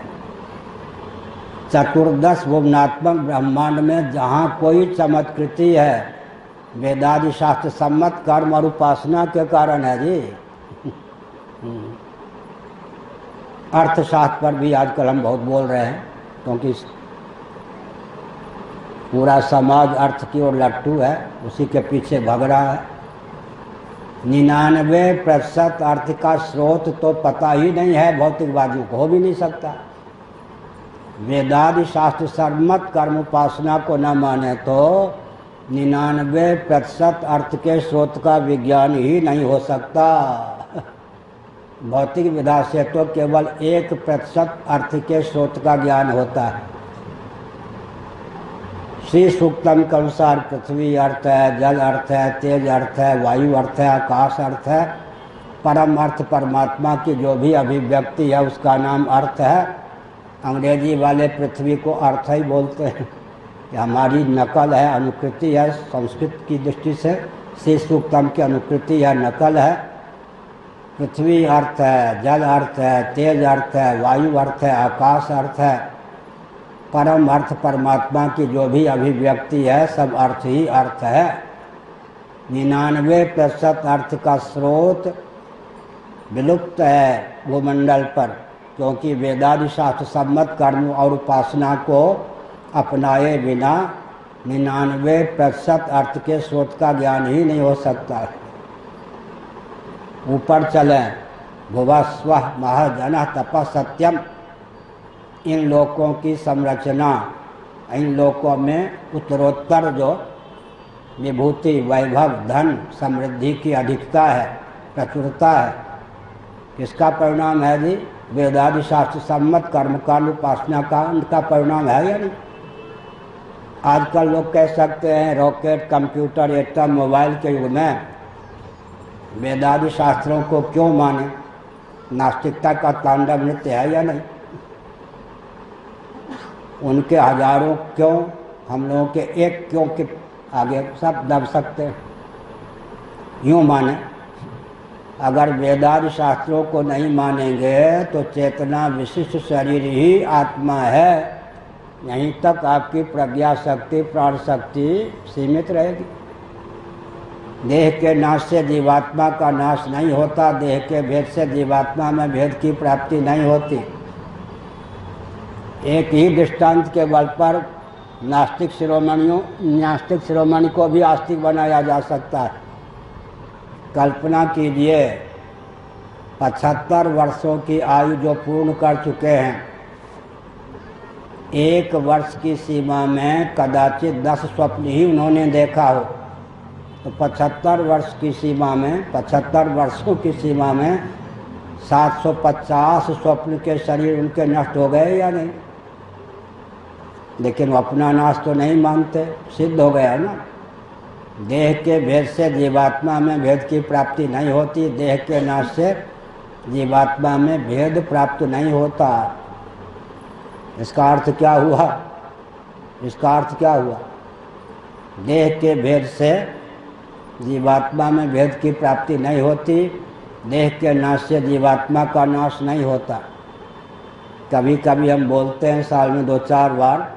चतुर्दश भुवनात्मक ब्रह्मांड में जहाँ कोई चमत्कृति है वेदादि शास्त्र सम्मत कर्म और उपासना के कारण है जी। अर्थशास्त्र पर भी आजकल हम बहुत बोल रहे हैं, क्योंकि पूरा समाज अर्थ की ओर लट्टू है, उसी के पीछे भग रहा है। 99% अर्थ का स्रोत तो पता ही नहीं है भौतिकवादियों को, हो भी नहीं सकता। वेदादि शास्त्र सम्मत कर्म उपासना को न माने तो 99% अर्थ के स्रोत का विज्ञान ही नहीं हो सकता। भौतिक विधा से तो केवल 1% अर्थ के स्रोत का ज्ञान होता है। श्री सूक्तम के अनुसार पृथ्वी अर्थ है, जल अर्थ है, तेज अर्थ है, वायु अर्थ है, आकाश अर्थ है। परम अर्थ परमात्मा की जो भी अभिव्यक्ति है उसका नाम अर्थ है। अंग्रेजी वाले पृथ्वी को अर्थ ही बोलते हैं कि हमारी नकल है, अनुकृति है। संस्कृत की दृष्टि से श्री सूक्तम की अनुकृति है, नकल है। पृथ्वी अर्थ है, जल अर्थ है, तेज अर्थ है, वायु अर्थ है, आकाश अर्थ है। परम अर्थ परमात्मा की जो भी अभिव्यक्ति है सब अर्थ ही अर्थ है। 99% अर्थ का स्रोत विलुप्त है भूमंडल पर, क्योंकि वेदादि शास्त्र सम्मत कर्म और उपासना को अपनाए बिना 99% अर्थ के स्रोत का ज्ञान ही नहीं हो सकता है। ऊपर चलें। भुवस्व महाजन तप सत्यम, इन लोकों की संरचना, इन लोकों में उत्तरोत्तर जो विभूति, वैभव, धन, समृद्धि की अधिकता है, प्रचुरता है, किसका परिणाम है जी? वेदादि शास्त्र सम्मत कर्मकांड उपासना का परिणाम है या नहीं? आजकल लोग कह सकते हैं रॉकेट, कंप्यूटर, एटम, मोबाइल के युग में वेदादि शास्त्रों को क्यों माने? नास्तिकता का तांडव नृत्य है या नहीं? उनके हजारों क्यों, हम लोगों के एक क्यों के आगे सब दब सकते हैं। यूँ माने, अगर वेदादि शास्त्रों को नहीं मानेंगे तो चेतना विशिष्ट शरीर ही आत्मा है। यहीं तक आपकी प्रज्ञा शक्ति, प्राण शक्ति सीमित रहेगी। देह के नाश से जीवात्मा का नाश नहीं होता, देह के भेद से जीवात्मा में भेद की प्राप्ति नहीं होती। एक ही दृष्टांत के बल पर नास्तिक शिरोमणि को भी आस्तिक बनाया जा सकता है। कल्पना कीजिए 75 वर्षों की आयु जो पूर्ण कर चुके हैं, 1 वर्ष की सीमा में कदाचित 10 स्वप्न ही उन्होंने देखा हो, तो 75 वर्ष की सीमा में, 75 वर्षों की सीमा में 750 स्वप्न के शरीर उनके नष्ट हो गए या नहीं? लेकिन वो अपना नाश तो नहीं मानते, सिद्ध हो गया ना। देह के भेद से जीवात्मा में भेद की प्राप्ति नहीं होती, देह के नाश से जीवात्मा में भेद प्राप्त नहीं होता। इसका अर्थ क्या हुआ? इसका अर्थ क्या हुआ? देह के भेद से जीवात्मा में भेद की प्राप्ति नहीं होती, देह के नाश से जीवात्मा का नाश नहीं होता। कभी कभी हम बोलते हैं साल में 2-4 बार,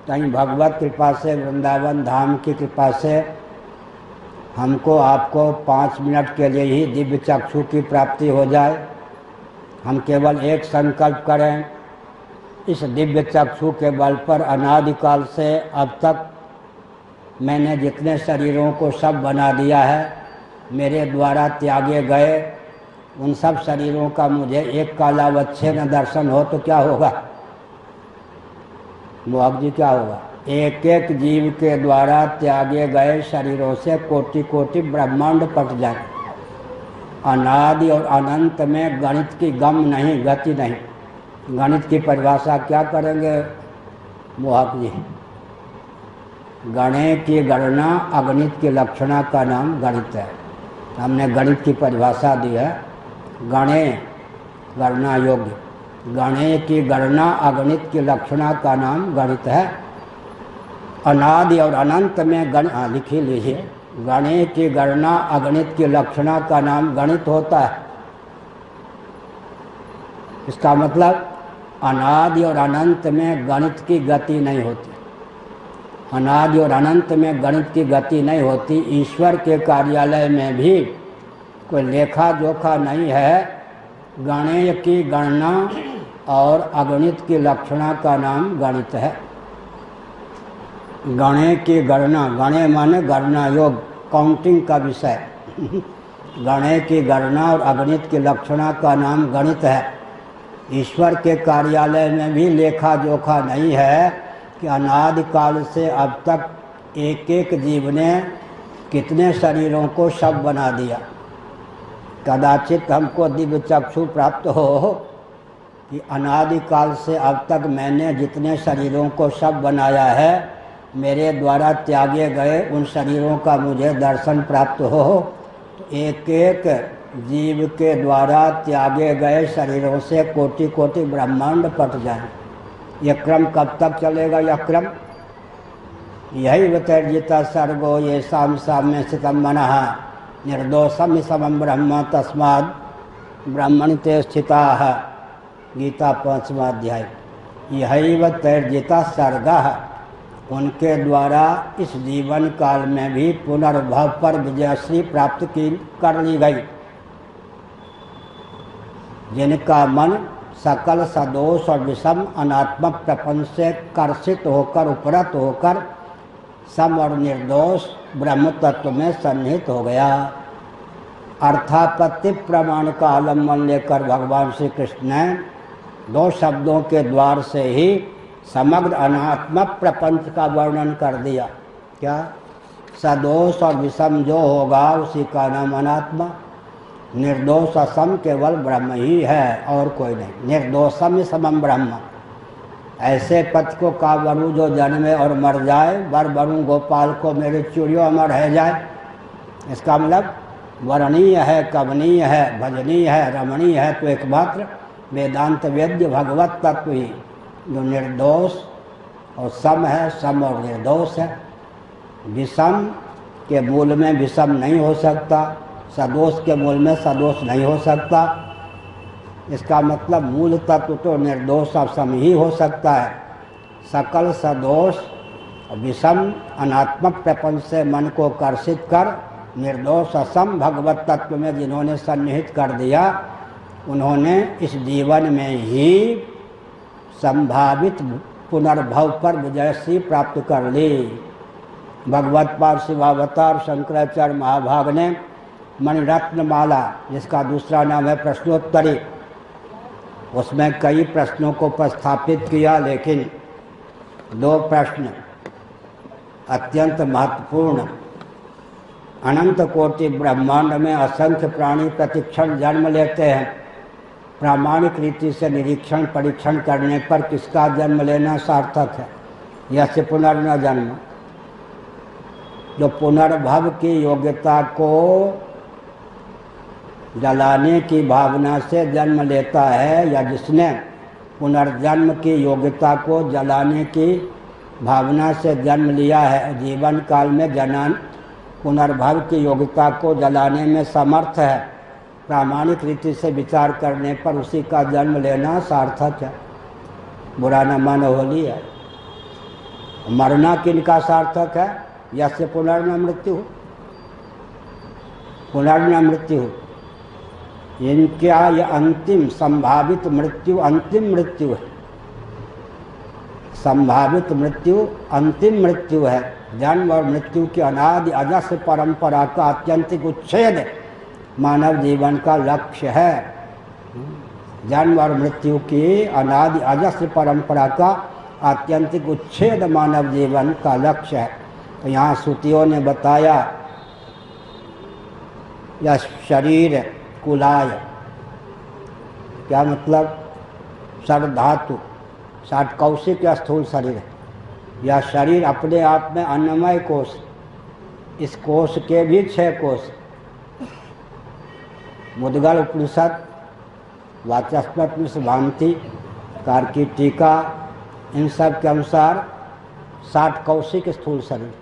कहीं भगवत कृपा से, वृंदावन धाम की कृपा से हमको आपको 5 मिनट के लिए ही दिव्य चक्षु की प्राप्ति हो जाए। हम केवल एक संकल्प करें इस दिव्य चक्षु के बल पर अनादिकाल से अब तक मैंने जितने शरीरों को सब बना दिया है, मेरे द्वारा त्यागे गए उन सब शरीरों का मुझे एक कालावच्छिन्न दर्शन हो तो क्या होगा? मोहक जी क्या होगा? एक एक जीव के द्वारा त्यागे गए शरीरों से कोटि कोटि ब्रह्मांड कट जाए। अनादि और अनंत में गणित की गम नहीं, गति नहीं। गणित की परिभाषा क्या करेंगे मोहक जी? गणे की गणना अगणित की लक्षणा का नाम गणित है। हमने गणित की परिभाषा दी है, गणे गणना योग्य, गणे की गणना अगणित की लक्षणा का नाम गणित है। अनादि और अनंत में लिखी लीजिए, गणे की गणना अगणित की लक्षणा का नाम गणित होता है। इसका मतलब अनादि और अनंत में गणित की गति नहीं होती। अनादि और अनंत में गणित की गति नहीं होती। ईश्वर के कार्यालय में भी कोई लेखा जोखा नहीं है। गणेय की गणना और अगणित की लक्षणा का नाम गणित है। गणे की गणना, गणे माने गणना योग, काउंटिंग का विषय। गणे की गणना और अगणित की लक्षणा का नाम गणित है। ईश्वर के कार्यालय में भी लेखा जोखा नहीं है कि अनादिकाल से अब तक एक एक जीव ने कितने शरीरों को सब बना दिया। कदाचित हमको दिव्य चक्षु प्राप्त हो कि अनादिकाल से अब तक मैंने जितने शरीरों को सब बनाया है, मेरे द्वारा त्यागे गए उन शरीरों का मुझे दर्शन प्राप्त हो। तो एक एक जीव के द्वारा त्यागे गए शरीरों से कोटि कोटि ब्रह्मांड कट जाए। यह क्रम कब तक चलेगा? यह क्रम यही वितर्जिता सर्गो ये शाम साम्य स्थितम मनः निर्दोषम समम ब्रह्म तस्माद ब्रह्मणिते स्थिताः। गीता 5वां अध्याय। यही वितर्जिता सर्गः, उनके द्वारा इस जीवन काल में भी पुनर्भव पर विजयश्री प्राप्त कर ली गई, जिनका मन सकल सदोष और विषम अनात्मक प्रपंच से कर्षित होकर उपरत होकर सम और निर्दोष ब्रह्म तत्व में सन्निहित हो गया। अर्थापत्ति प्रमाण का आलम्बन लेकर भगवान श्री कृष्ण ने दो शब्दों के द्वार से ही समग्र अनात्मक प्रपंच का वर्णन कर दिया। क्या? सदोष और विषम जो होगा उसी का नाम अनात्मा। निर्दोष असम केवल ब्रह्म ही है और कोई नहीं। निर्दोषम समम ब्रह्म। ऐसे पथ को का वरु जो जन्मे और मर जाए, वर वरु गोपाल को मेरे चूड़ियों में रह जाए। इसका मतलब वर्णीय है, कवनीय है, भजनीय है, रमणीय है तो एकमात्र वेदांत वेद्य भगवत तत्व ही, जो निर्दोष और सम है, सम और निर्दोष है। विषम के मूल में विषम नहीं हो सकता, सदोष के मूल में सदोष नहीं हो सकता। इसका मतलब मूल तत्व तो निर्दोष और सम ही हो सकता है। सकल सदोष विषम अनात्मक प्रपंच से मन को कर्षित कर निर्दोष असम भगवत तत्व में जिन्होंने सन्निहित कर दिया, उन्होंने इस जीवन में ही संभावित पुनर्भव पर विजयश्री प्राप्त कर ली। भगवत पाद शिवावतार शंकराचार्य महाभाग ने मणिरत्न माला, जिसका दूसरा नाम है प्रश्नोत्तरी, उसमें कई प्रश्नों को उपस्थापित किया, लेकिन दो प्रश्न अत्यंत महत्वपूर्ण। अनंत कोटि ब्रह्मांड में असंख्य प्राणी प्रतिक्षण जन्म लेते हैं। प्रामाणिक रीति से निरीक्षण परीक्षण करने पर किसका जन्म लेना सार्थक है? यस्य पुनर्न जन्म। जो पुनर्भव की योग्यता को जलाने की भावना से जन्म लेता है, या जिसने पुनर्जन्म की योग्यता को जलाने की भावना से जन्म लिया है, जीवन काल में जनान पुनर्भव की योग्यता को जलाने में समर्थ है, प्रामाणिक रीति से विचार करने पर उसी का जन्म लेना सार्थक है। बुरा न मानो होली है। मरना किनका सार्थक है? यस्य पुनर्न मृत्यु। पुनर्न मृत्यु इनका यह अंतिम संभावित मृत्यु अंतिम मृत्यु है। संभावित मृत्यु अंतिम मृत्यु है। जन्म और मृत्यु की अनादि अजस्र परंपरा का आत्यंतिक उच्छेद मानव जीवन का लक्ष्य है। जन्म और मृत्यु की अनादि अजस्र परंपरा का आत्यंतिक उच्छेद मानव जीवन का लक्ष्य है। तो यहाँ श्रुतियों ने बताया यह शरीर कुलाय, क्या मतलब? षड्धातु, षट कौशिक या स्थूल शरीर है। यह शरीर अपने आप में अन्नमय कोश, इस कोश के भी 6 कोश, मुद्गल उपनिषद, वाचस्पति भांति, कार्की टीका, इन सब के अनुसार 60 कौशिक स्थूल शरीर।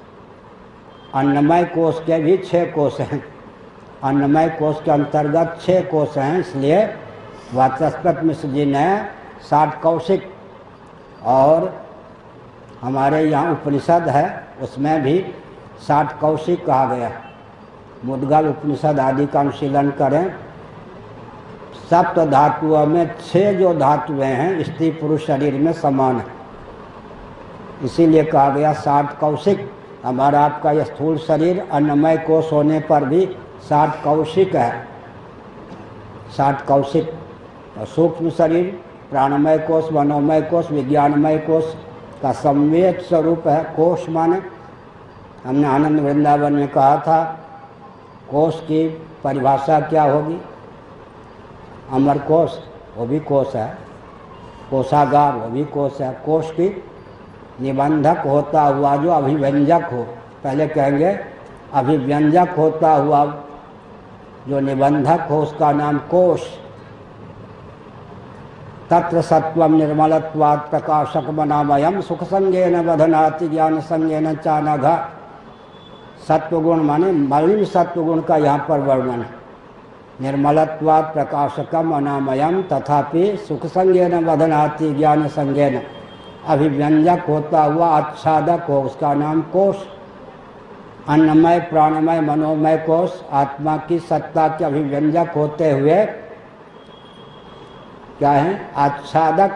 अन्नमय कोश के भी 6 कोश हैं। अन्नमय कोश के अंतर्गत 6 कोश हैं, इसलिए वाचस्पति मिश्र जी ने 60 कौशिक, और हमारे यहाँ उपनिषद है उसमें भी 60 कौशिक कहा गया। मुद्गल उपनिषद आदि का अनुशीलन करें। सप्त धातुओं में 6 जो धातुएं हैं स्त्री पुरुष शरीर में समान है, इसीलिए कहा गया 60 कौशिक। हमारा आपका यह स्थूल शरीर अन्नमय कोश होने पर भी 60 कौशिक है, 60 कौशिक। और सूक्ष्म शरीर प्राणमय कोश, मनोमय कोश, विज्ञानमय कोश का संवेद स्वरूप है। कोश माने, हमने आनंद वृंदावन में कहा था, कोश की परिभाषा क्या होगी? अमर कोश, वो भी कोश है। कोशागार, वो भी कोश है। कोश की निबंधक होता हुआ जो अभिव्यंजक हो, पहले कहेंगे अभिव्यंजक होता हुआ जो निबंधक हो उसका नाम कोश। तत्र सत्वम निर्मलत्वात् प्रकाशकमनामयम् सुख संगेन बधनाति ज्ञान संगेन चानघ। सत्वगुण माने मलिन सत्वगुण का यहाँ पर वर्णन है। निर्मलत्वात् प्रकाशकम अनामयम् तथापि सुख संगेन बधनाति ज्ञान संगेन, अभिव्यंजक होता हुआ आच्छादक हो, उसका नाम कोश। अन्नमय प्राणमय मनोमय कोश आत्मा की सत्ता के अभिव्यंजक होते हुए क्या है? आच्छादक।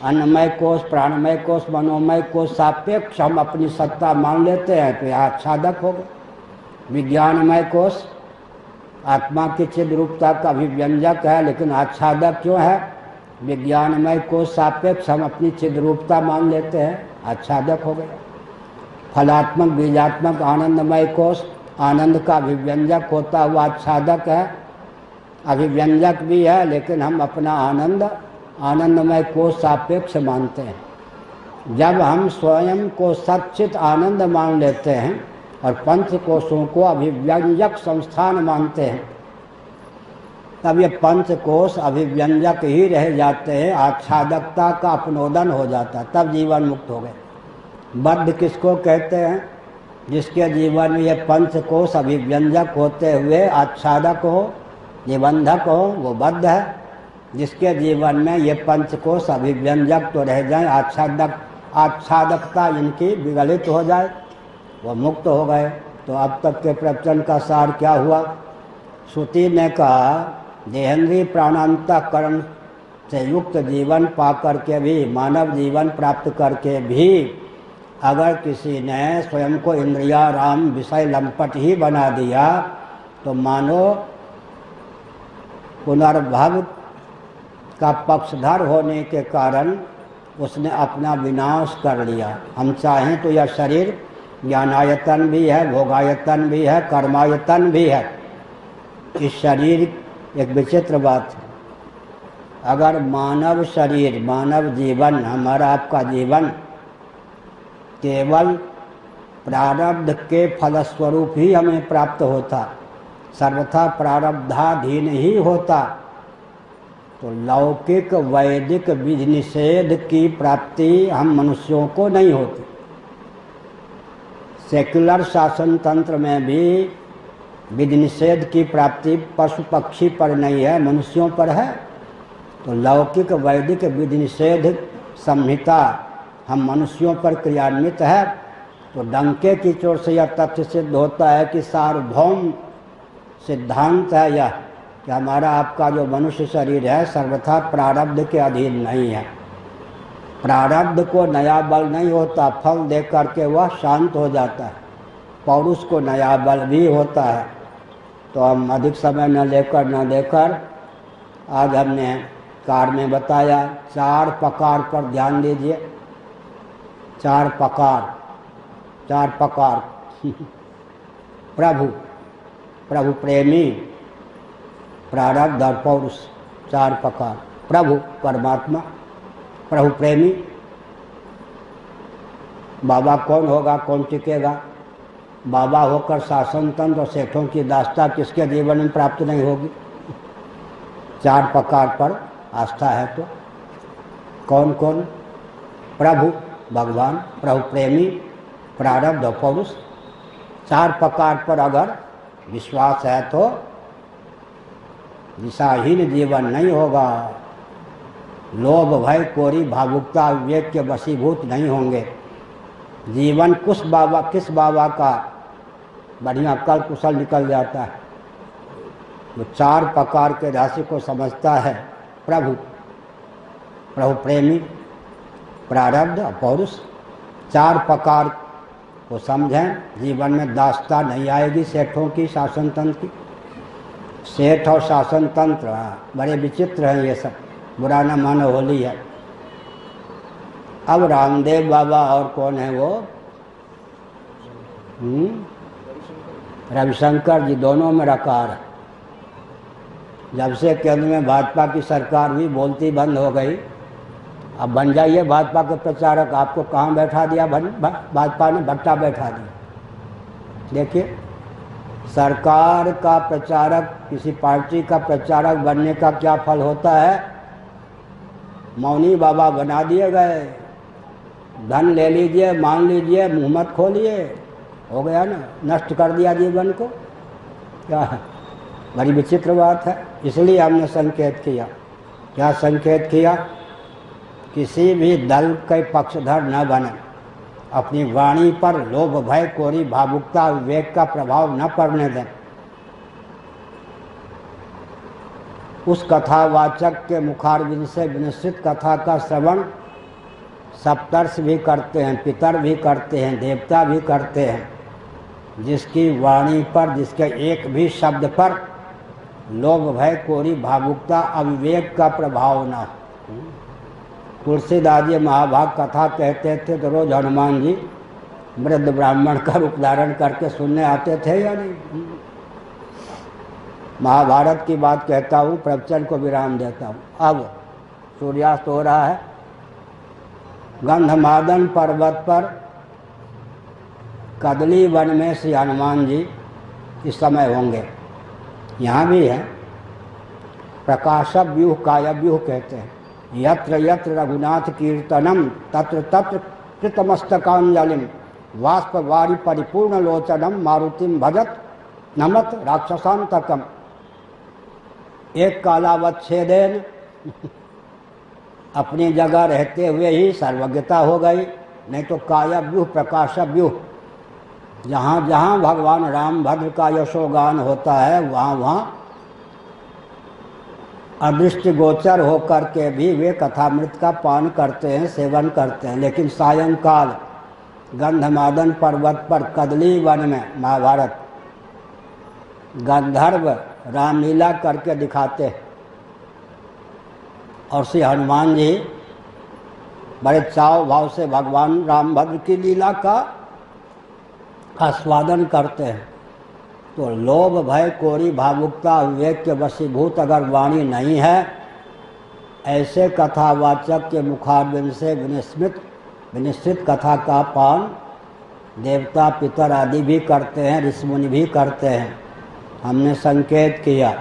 अन्नमय कोश, प्राणमय कोश, मनोमय कोश सापेक्ष हम अपनी सत्ता मान लेते हैं तो यह आच्छादक हो गए। विज्ञानमय कोश आत्मा की चिद रूपता का अभिव्यंजक है, लेकिन आच्छादक क्यों है? विज्ञानमय कोश सापेक्ष हम अपनी चिद रूपता मान लेते हैं, आच्छादक हो गए। फलात्मक बीजात्मक आनंदमय कोश आनंद का अभिव्यंजक होता हुआ आच्छादक है, अभिव्यंजक भी है, लेकिन हम अपना आनंद आनंदमय कोश सापेक्ष मानते हैं। जब हम स्वयं को सच्चित आनंद मान लेते हैं और पंच कोशों को अभिव्यंजक संस्थान मानते हैं, तब ये पंच कोश अभिव्यंजक ही रह जाते हैं, आच्छादकता का अपनोदन हो जाता है, तब जीवन मुक्त हो गए। बद्ध किसको कहते हैं? जिसके जीवन में ये पंच कोश अभिव्यंजक होते हुए आच्छादक हो, निबंधक हो, वो बद्ध है। जिसके जीवन में ये पंच कोश अभिव्यंजक तो रह जाए, आच्छादकता इनकी विगलित हो जाए, वो मुक्त हो गए। तो अब तक के प्रवचन का सार क्या हुआ? श्रुति ने कहा देहेंद्रीय प्राणांतकरण से युक्त जीवन पा करके भी, मानव जीवन प्राप्त करके भी अगर किसी ने स्वयं को इंद्रियाराम विषय लंपट ही बना दिया तो मानो पुनर्भव का पक्षधर होने के कारण उसने अपना विनाश कर लिया। हम चाहें तो यह शरीर ज्ञानायतन भी है, भोगायतन भी है, कर्मायतन भी है। इस शरीर एक विचित्र बात है, अगर मानव शरीर, मानव जीवन, हमारा आपका जीवन केवल प्रारब्ध के फलस्वरूप ही हमें प्राप्त होता, सर्वथा प्रारब्धाधीन ही होता, तो लौकिक वैदिक विधि निषेध की प्राप्ति हम मनुष्यों को नहीं होती। सेक्युलर शासन तंत्र में भी विधि निषेध की प्राप्ति पशु पक्षी पर नहीं है, मनुष्यों पर है। तो लौकिक वैदिक विधि निषेध संहिता हम मनुष्यों पर क्रियान्वित है। तो डंके की चोट से यह तथ्य सिद्ध होता है कि सार्वभौम सिद्धांत है यह कि हमारा आपका जो मनुष्य शरीर है सर्वथा प्रारब्ध के अधीन नहीं है। प्रारब्ध को नया बल नहीं होता, फल दे करके वह शांत हो जाता है। पौरुष को नया बल भी होता है। तो हम अधिक समय न लेकर आज हमने कार में बताया 4 प्रकार पर ध्यान दीजिए। 4 प्रकार प्रभु प्रेमी, प्रारब्ध और पौरुष, 4 प्रकार। प्रभु परमात्मा, प्रभु प्रेमी। बाबा कौन होगा, कौन टिकेगा? बाबा होकर शासन तंत्र और सेठों की दास्ता किसके जीवन में प्राप्त नहीं होगी? 4 प्रकार पर आस्था है तो कौन कौन? प्रभु भगवान, प्रभु प्रेमी, प्रारब्ध और पौरुष। 4 प्रकार पर अगर विश्वास है तो दिशाहीन जीवन नहीं होगा। लोभ भय कोरी भावुकता विवेक के वशीभूत नहीं होंगे। जीवन किस बाबा का बढ़िया कल कुशल निकल जाता है। वो 4 प्रकार के राशि को समझता है। प्रभु प्रेमी, प्रारब्ध और पौरुष, 4 प्रकार को समझें। जीवन में दास्ता नहीं आएगी सेठों की, शासन तंत्र की। सेठ और शासन तंत्र बड़े विचित्र हैं ये सब, बुरा न मानो, होली है। अब रामदेव बाबा और कौन है वो, रविशंकर जी, दोनों में रकार है। जब से केंद्र में भाजपा की सरकार हुई, बोलती बंद हो गई। अब बन जाइए भाजपा के प्रचारक। आपको कहाँ बैठा दिया भाजपा ने? भट्टा बैठा दिया। देखिए, सरकार का प्रचारक, किसी पार्टी का प्रचारक बनने का क्या फल होता है? मौनी बाबा बना दिए गए। धन ले लीजिए, मान लीजिए, मुँह मत खोलिए, हो गया ना, नष्ट कर दिया जीवन को। क्या बड़ी विचित्र बात है। इसलिए हमने संकेत किया। क्या संकेत किया? किसी भी दल के पक्षधर न बने। अपनी वाणी पर लोभ भय कोरी भावुकता विवेक का प्रभाव न पड़ने दें। उस कथावाचक के मुखारविंद से विनिश्चित कथा का श्रवण सप्तर्षि भी करते हैं, पितर भी करते हैं, देवता भी करते हैं। जिसकी वाणी पर, जिसके एक भी शब्द पर लोभ भय कोरी भावुकता अविवेक का प्रभाव न हो। तुलसीदास जी महाभाग कथा कहते थे तो रोज हनुमान जी वृद्ध ब्राह्मण का रूप धारण करके सुनने आते थे या नहीं? महाभारत की बात कहता हूँ, प्रवचन को विराम देता हूँ। अब सूर्यास्त हो रहा है। गंधमादन पर्वत पर कदली वन में श्री हनुमान जी इस समय होंगे। यहाँ भी है। प्रकाशक व्यूह कायव्यूह कहते हैं। यत्र यत्र रघुनाथ कीर्तनम तत्र तत्र कृतमस्तकांजलिम वाष्पवारी परिपूर्ण लोचनम मारुतिम भजत नमत राक्षसांतकम। एक कालावच्छेदेन अपनी जगह रहते हुए ही सर्वज्ञता हो गई। नहीं तो कायव्यूह प्रकाशव्यूह, जहाँ जहाँ भगवान रामभद्र का यशोगान होता है वहाँ वहाँ अदृष्ट गोचर होकर के भी वे कथामृत का पान करते हैं, सेवन करते हैं। लेकिन सायंकाल गंधमादन पर्वत पर कदली वन में महाभारत गंधर्व रामलीला करके दिखाते हैं। और श्री हनुमान जी बड़े चाव भाव से भगवान रामभद्र की लीला का आस्वादन करते हैं। तो लोभ भय कोरी भावुकता विवेक के वशीभूत अगर वाणी नहीं है, ऐसे कथावाचक के मुखारबिंद से विनिश्चित कथा का पान देवता पितर आदि भी करते हैं, ऋषि मुनि भी करते हैं। हमने संकेत किया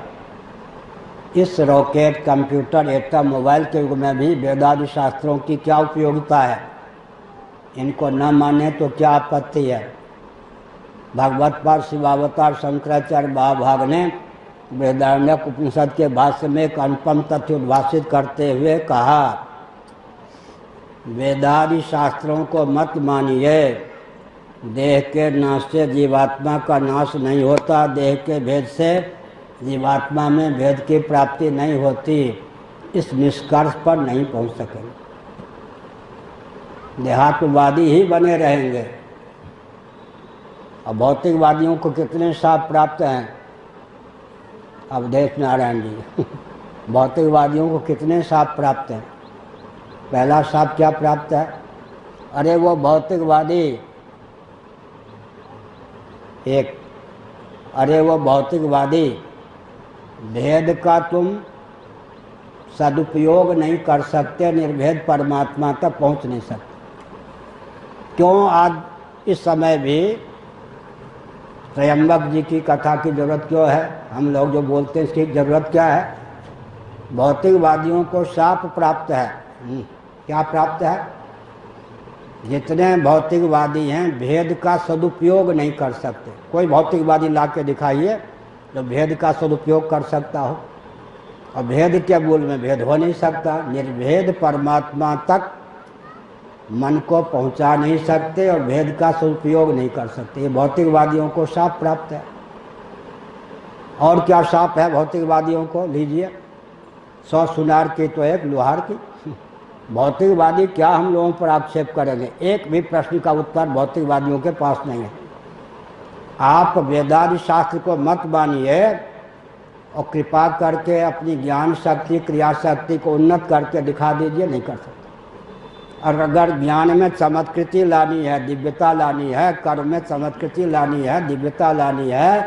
इस रॉकेट, कंप्यूटर, एटम, मोबाइल के युग में भी वेदादि शास्त्रों की क्या उपयोगिता है? इनको न माने तो क्या आपत्ति है? भागवत पर शिवावतार शंकराचार्य महाभाग ने बृहदारण्यक उपनिषद के भाष्य में एक अनुपम तथ्य उद्भाषित करते हुए कहा, वेदादि शास्त्रों को मत मानिए। देह के नाश से जीवात्मा का नाश नहीं होता। देह के भेद से जीवात्मा में भेद की प्राप्ति नहीं होती। इस निष्कर्ष पर नहीं पहुंच सकेंगे। देहात्मवादी ही बने रहेंगे। और भौतिकवादियों को कितने शाप प्राप्त हैं अवधेश नारायण जी भौतिकवादियों को कितने शाप प्राप्त हैं। पहला शाप क्या प्राप्त है? अरे वो भौतिकवादी एक, अरे वो भौतिकवादी भेद का तुम सदुपयोग नहीं कर सकते, निर्भेद परमात्मा तक पहुंच नहीं सकते। क्यों आज इस समय भी त्रयंबक जी की कथा की जरूरत क्यों है? हम लोग जो बोलते हैं इसकी जरूरत क्या है? भौतिकवादियों को शाप प्राप्त है। क्या प्राप्त है? जितने भौतिकवादी हैं भेद का सदुपयोग नहीं कर सकते। कोई भौतिकवादी ला के दिखाइए जो भेद का सदुपयोग कर सकता हो। और भेद के मूल में भेद हो नहीं सकता। निर्भेद परमात्मा तक मन को पहुंचा नहीं सकते और भेद का सदुपयोग नहीं कर सकते। ये भौतिकवादियों को शाप प्राप्त है। और क्या शाप है भौतिकवादियों को? लीजिए, 100 सुनार की तो एक लुहार की। भौतिकवादी क्या हम लोगों पर आक्षेप करेंगे? एक भी प्रश्न का उत्तर भौतिकवादियों के पास नहीं है। आप वेदांत शास्त्र को मत मानिए और कृपा करके अपनी ज्ञान शक्ति क्रिया शक्ति को उन्नत करके दिखा दीजिए, नहीं कर सकते। और अगर ज्ञान में चमत्कृति लानी है, दिव्यता लानी है, कर्म में चमत्कृति लानी है, दिव्यता लानी है,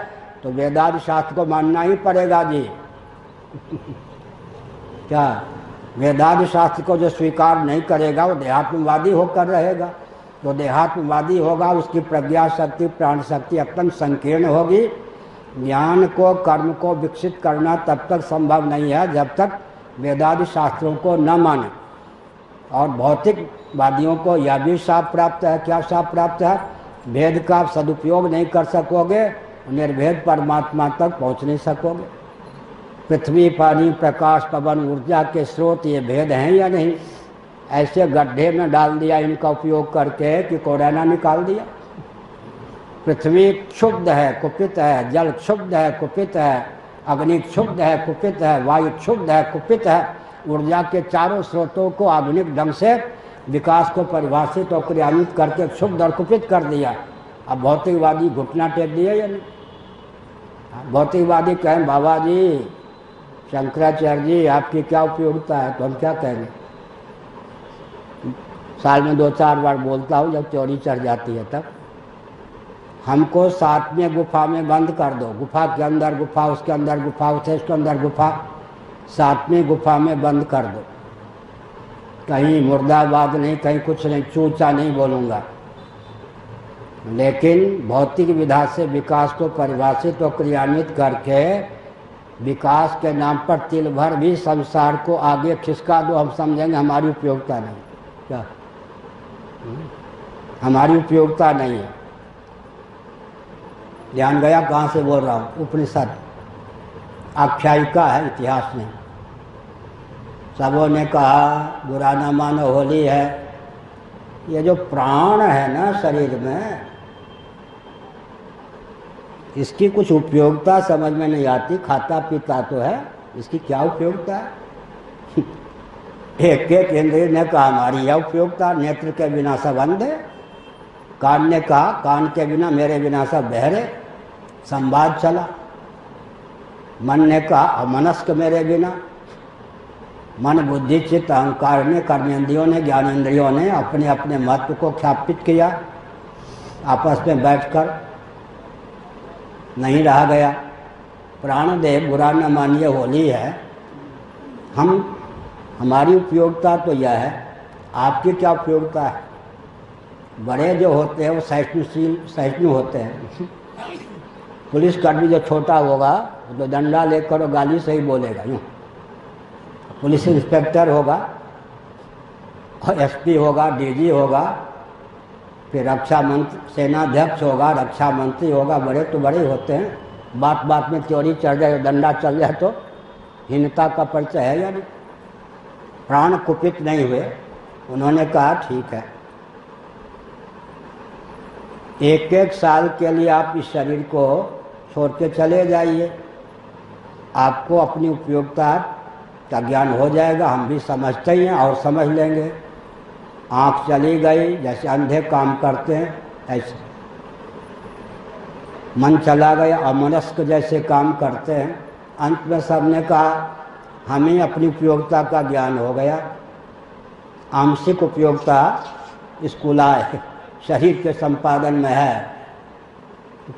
तो वेदांत शास्त्र को मानना ही पड़ेगा जी क्या? वेदांत शास्त्र को जो स्वीकार नहीं करेगा वो देहात्मवादी होकर रहेगा। जो देहात्मवादी होगा उसकी प्रज्ञा शक्ति प्राण शक्ति अत्यंत संकीर्ण होगी। ज्ञान को कर्म को विकसित करना तब तक संभव नहीं है जब तक वेदांत शास्त्रों को न माने। और भौतिकवादियों को यह भी शाप प्राप्त है। क्या शाप प्राप्त है? भेद का सदुपयोग नहीं कर सकोगे, निर्भेद परमात्मा तक पहुंच नहीं सकोगे। पृथ्वी पानी प्रकाश पवन ऊर्जा के स्रोत ये भेद हैं या नहीं? ऐसे गड्ढे में डाल दिया इनका उपयोग करके कि कोरोना निकाल दिया। पृथ्वी क्षुब्ध है कुपित है, जल क्षुब्ध है कुपित है, अग्नि क्षुब्ध है कुपित है, वायु क्षुब्ध है कुपित है। ऊर्जा के चारों स्रोतों को आधुनिक ढंग से विकास को परिभाषित और क्रियान्वित करके क्षुब्ध और कुपित कर दिया। अब भौतिकवादी घुटना टेक दिया या नहीं? भौतिकवादी कहें बाबा जी शंकराचार्य जी आपकी क्या उपयोगिता है, तो हम क्या कहेंगे? साल में 2-4 बार बोलता हूँ जब चोरी चढ़ जाती है तब। हमको 7वें गुफा में बंद कर दो। गुफा के अंदर गुफा, उसके अंदर गुफा, उसके अंदर गुफा, 7वें गुफा में बंद कर दो। कहीं मुर्दाबाद नहीं, कहीं कुछ नहीं, चूचा नहीं बोलूँगा। लेकिन भौतिक विधा से विकास को परिभाषित और क्रियान्वित करके विकास के नाम पर तिल भर भी संसार को आगे खिसका दो, हम समझेंगे हमारी उपयोगिता नहीं। क्या? हमारी उपयोगिता नहीं है। ध्यान गया कहाँ से बोल रहा हूँ? उपनिषद आख्यायिका है, इतिहास नहीं। सबों ने कहा बुरा न मानो होली है। ये जो प्राण है ना शरीर में, इसकी कुछ उपयोगिता समझ में नहीं आती। खाता पीता तो है, इसकी क्या उपयोगिता है? एक एक इंद्रिय ने कहा हमारी यह उपयोगिता, नेत्र के बिना सब अंधे। कान ने कहा कान के बिना मेरे बिना सब बहरे। संवाद चला। मन ने कहा अमनस्क मेरे बिना। मन बुद्धि चित्त अहंकार ने, कर्मेंद्रियों ने, ज्ञानेंद्रियों ने अपने अपने महत्व को ख्यापित किया। आपस में बैठकर नहीं रहा गया। प्राणदेव बुरा न मानिए होली है। हमारी उपयोगिता तो यह है, आपकी क्या उपयोगिता है? बड़े जो होते हैं वो सहिष्णु होते हैं। पुलिसकर्मी जो छोटा होगा तो डंडा लेकर और गाली से ही बोलेगा। यूँ पुलिस इंस्पेक्टर होगा और एसपी होगा, डीजी होगा, फिर रक्षा मंत्री, सेनाध्यक्ष होगा, रक्षा मंत्री होगा। बड़े तो बड़े होते हैं। बात बात में चोरी चढ़ जाए, डंडा चल जाए तो हीनता का परिचय है या नहीं? प्राण कुपित नहीं हुए। उन्होंने कहा ठीक है, 1-1 साल के लिए आप इस शरीर को छोड़ के चले जाइए। आपको अपनी उपयोगिता का ज्ञान हो जाएगा। हम भी समझते ही हैं और समझ लेंगे। आँख चली गई, जैसे अंधे काम करते हैं ऐसे। मन चला गया, अमनस्क जैसे काम करते हैं। अंत में सबने कहा हमें अपनी उपयोगिता का ज्ञान हो गया। आंशिक उपयोगिता स्थूलाय शरीर के संपादन में है।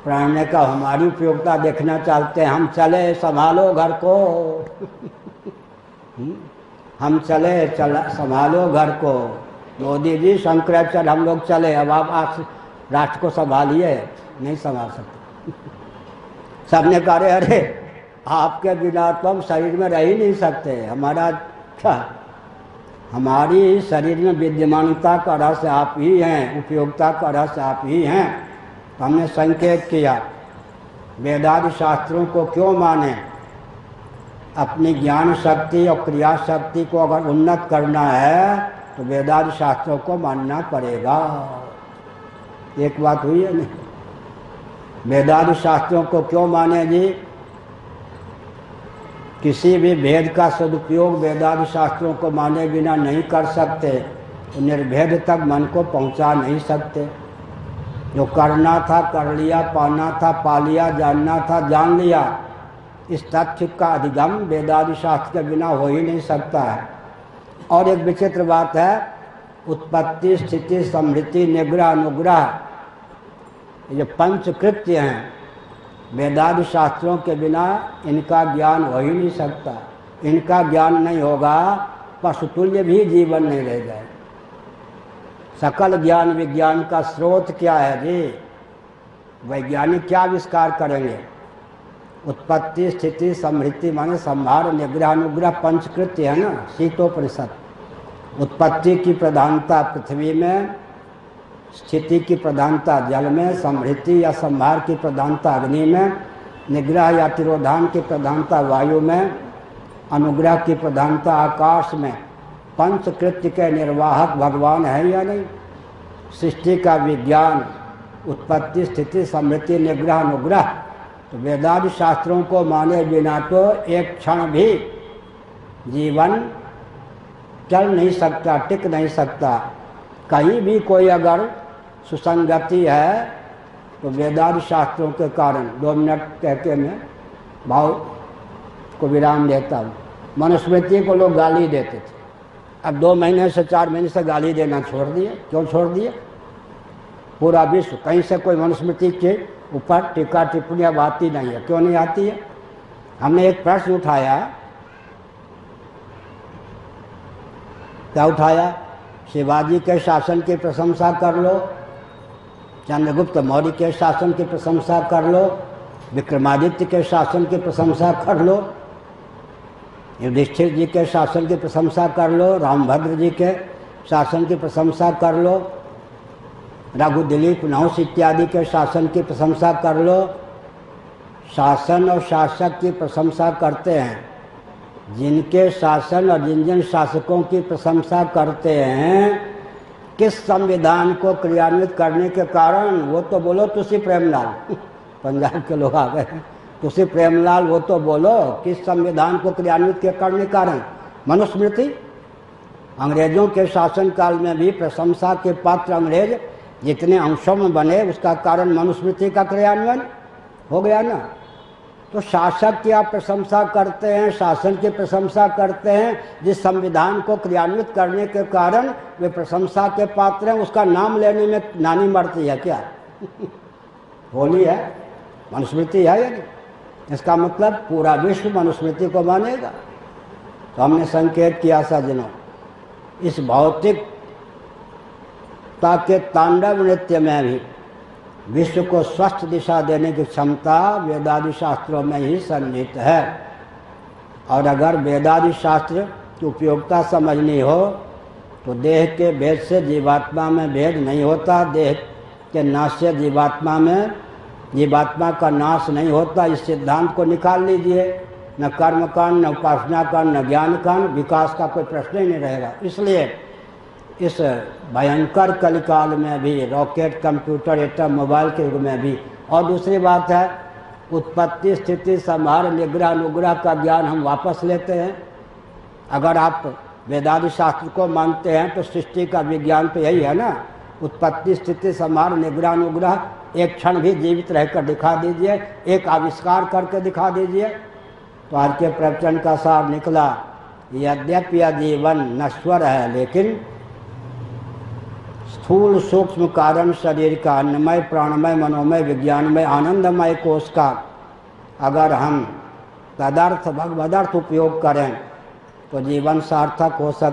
प्राण ने कहा हमारी उपयोगिता देखना चाहते हैं, हम चले संभालो घर को हम चले संभालो घर को। मोदी जी, शंकराचार्य, हम लोग चले, अब आप आज राष्ट्र को संभालिए। नहीं संभाल सकते। सबने कहा अरे आपके बिना तो हम शरीर में रह ही नहीं सकते। हमारा क्या, हमारी शरीर में विद्यमानता का रहस्य आप ही हैं, उपयोगिता का रहस्य आप ही हैं। तो हमने संकेत किया वेदादि शास्त्रों को क्यों माने। अपनी ज्ञान शक्ति और क्रिया शक्ति को अगर उन्नत करना है तो वेदादि शास्त्रों को मानना पड़ेगा। एक बात हुई है नहीं। वेदादि शास्त्रों को क्यों माने जी। किसी भी भेद का सदुपयोग वेदादि शास्त्रों को माने बिना नहीं कर सकते। तो निर्भेद तक मन को पहुंचा नहीं सकते। जो करना था कर लिया, पाना था पा लिया, जानना था जान लिया। इस तथ्य का अधिगम वेदादि शास्त्र के बिना हो ही नहीं सकता है। और एक विचित्र बात है, उत्पत्ति स्थिति समृद्धि निग्रह अनुग्रह, ये पंच कृत्य हैं, वेदादि शास्त्रों के बिना इनका ज्ञान हो ही नहीं सकता। इनका ज्ञान नहीं होगा पशुतुल्य भी जीवन नहीं रह जाए। सकल ज्ञान विज्ञान का स्रोत क्या है जी। वैज्ञानिक क्या आविष्कार करेंगे। उत्पत्ति स्थिति समृद्धि माने संहार निग्रह अनुग्रह पंचकृत्य है ना, शीतोपनिषद। उत्पत्ति की प्रधानता पृथ्वी में, स्थिति की प्रधानता जल में, समृद्धि या संहार की प्रधानता अग्नि में, निग्रह या तिरोधान की प्रधानता वायु में, अनुग्रह की प्रधानता आकाश में। पंचकृत्य के निर्वाहक भगवान है या नहीं। सृष्टि का विज्ञान, उत्पत्ति स्थिति समृद्धि निग्रह अनुग्रह। तो वेदादि शास्त्रों को माने बिना तो एक क्षण भी जीवन चल नहीं सकता, टिक नहीं सकता। कहीं भी कोई अगर सुसंगति है तो वेदादि शास्त्रों के कारण। 2 मिनट कह के मैं भाव को विराम देता हूँ। मनुस्मृति को लोग गाली देते थे, अब 2 महीने से 4 महीने से गाली देना छोड़ दिए। क्यों छोड़ दिए। पूरा विश्व, कहीं से कोई मनुस्मृति के ऊपर टीका टिप्पणी अब आती नहीं है। क्यों नहीं आती है। हमने एक प्रश्न उठाया, क्या उठाया। शिवाजी के शासन की प्रशंसा कर लो, चंद्रगुप्त मौर्य के शासन की प्रशंसा कर लो, विक्रमादित्य के शासन की प्रशंसा कर लो, युधिष्ठिर जी के शासन की प्रशंसा कर लो, रामभद्र जी के शासन की प्रशंसा कर लो, रघु दिलीप नहुस इत्यादि के शासन की प्रशंसा कर लो। शासन और शासक की प्रशंसा करते हैं। जिनके शासन और जिन जिन शासकों की प्रशंसा करते हैं, किस संविधान को क्रियान्वित करने के कारण, वो तो बोलो तुलसी प्रेमलाल पंजाब के लोग आ गए, तुलसी प्रेमलाल वो तो बोलो किस संविधान को क्रियान्वित करने के कारण। मनुस्मृति। अंग्रेजों के शासन काल में भी प्रशंसा के पात्र अंग्रेज जितने अंशों में बने, उसका कारण मनुस्मृति का क्रियान्वयन हो गया ना। तो शासक की आप प्रशंसा करते हैं, शासन की प्रशंसा करते हैं, जिस संविधान को क्रियान्वित करने के कारण वे प्रशंसा के पात्र हैं, उसका नाम लेने में नानी मरती है क्या होली है, मनुस्मृति है या नहीं। इसका मतलब पूरा विश्व मनुस्मृति को मानेगा। तो हमने संकेत किया सज्जनों, इस भौतिकता के तांडव नृत्य में भी विश्व को स्वस्थ दिशा देने की क्षमता वेदादि शास्त्रों में ही सन्निहित है। और अगर वेदादि शास्त्र की उपयोगिता समझनी हो तो देह के भेद से जीवात्मा में भेद नहीं होता, देह के नाश से जीवात्मा का नाश नहीं होता। इस सिद्धांत को निकाल लीजिए, न कर्म कांड, न उपासना कांड, न ज्ञान कांड, विकास का कोई प्रश्न ही नहीं रहेगा। इसलिए इस भयंकर कलिकाल में भी, रॉकेट, कंप्यूटर, एटम, मोबाइल के युग में भी। और दूसरी बात है, उत्पत्ति स्थिति संहार निग्रह अनुग्रह का ज्ञान हम वापस लेते हैं। अगर आप वेदादि शास्त्र को मानते हैं तो सृष्टि का विज्ञान तो यही है ना, उत्पत्ति स्थिति संहार निग्रह अनुग्रह। एक क्षण भी जीवित रहकर दिखा दीजिए, एक आविष्कार करके दिखा दीजिए। तो आज के प्रवचन का सार निकला, यद्यपि यह जीवन नश्वर है, लेकिन स्थूल सूक्ष्म कारण शरीर का, अन्नमय प्राणमय मनोमय विज्ञानमय आनंदमय कोश का अगर हम तदर्थ भगवदर्थ उपयोग करें तो जीवन सार्थक हो सकता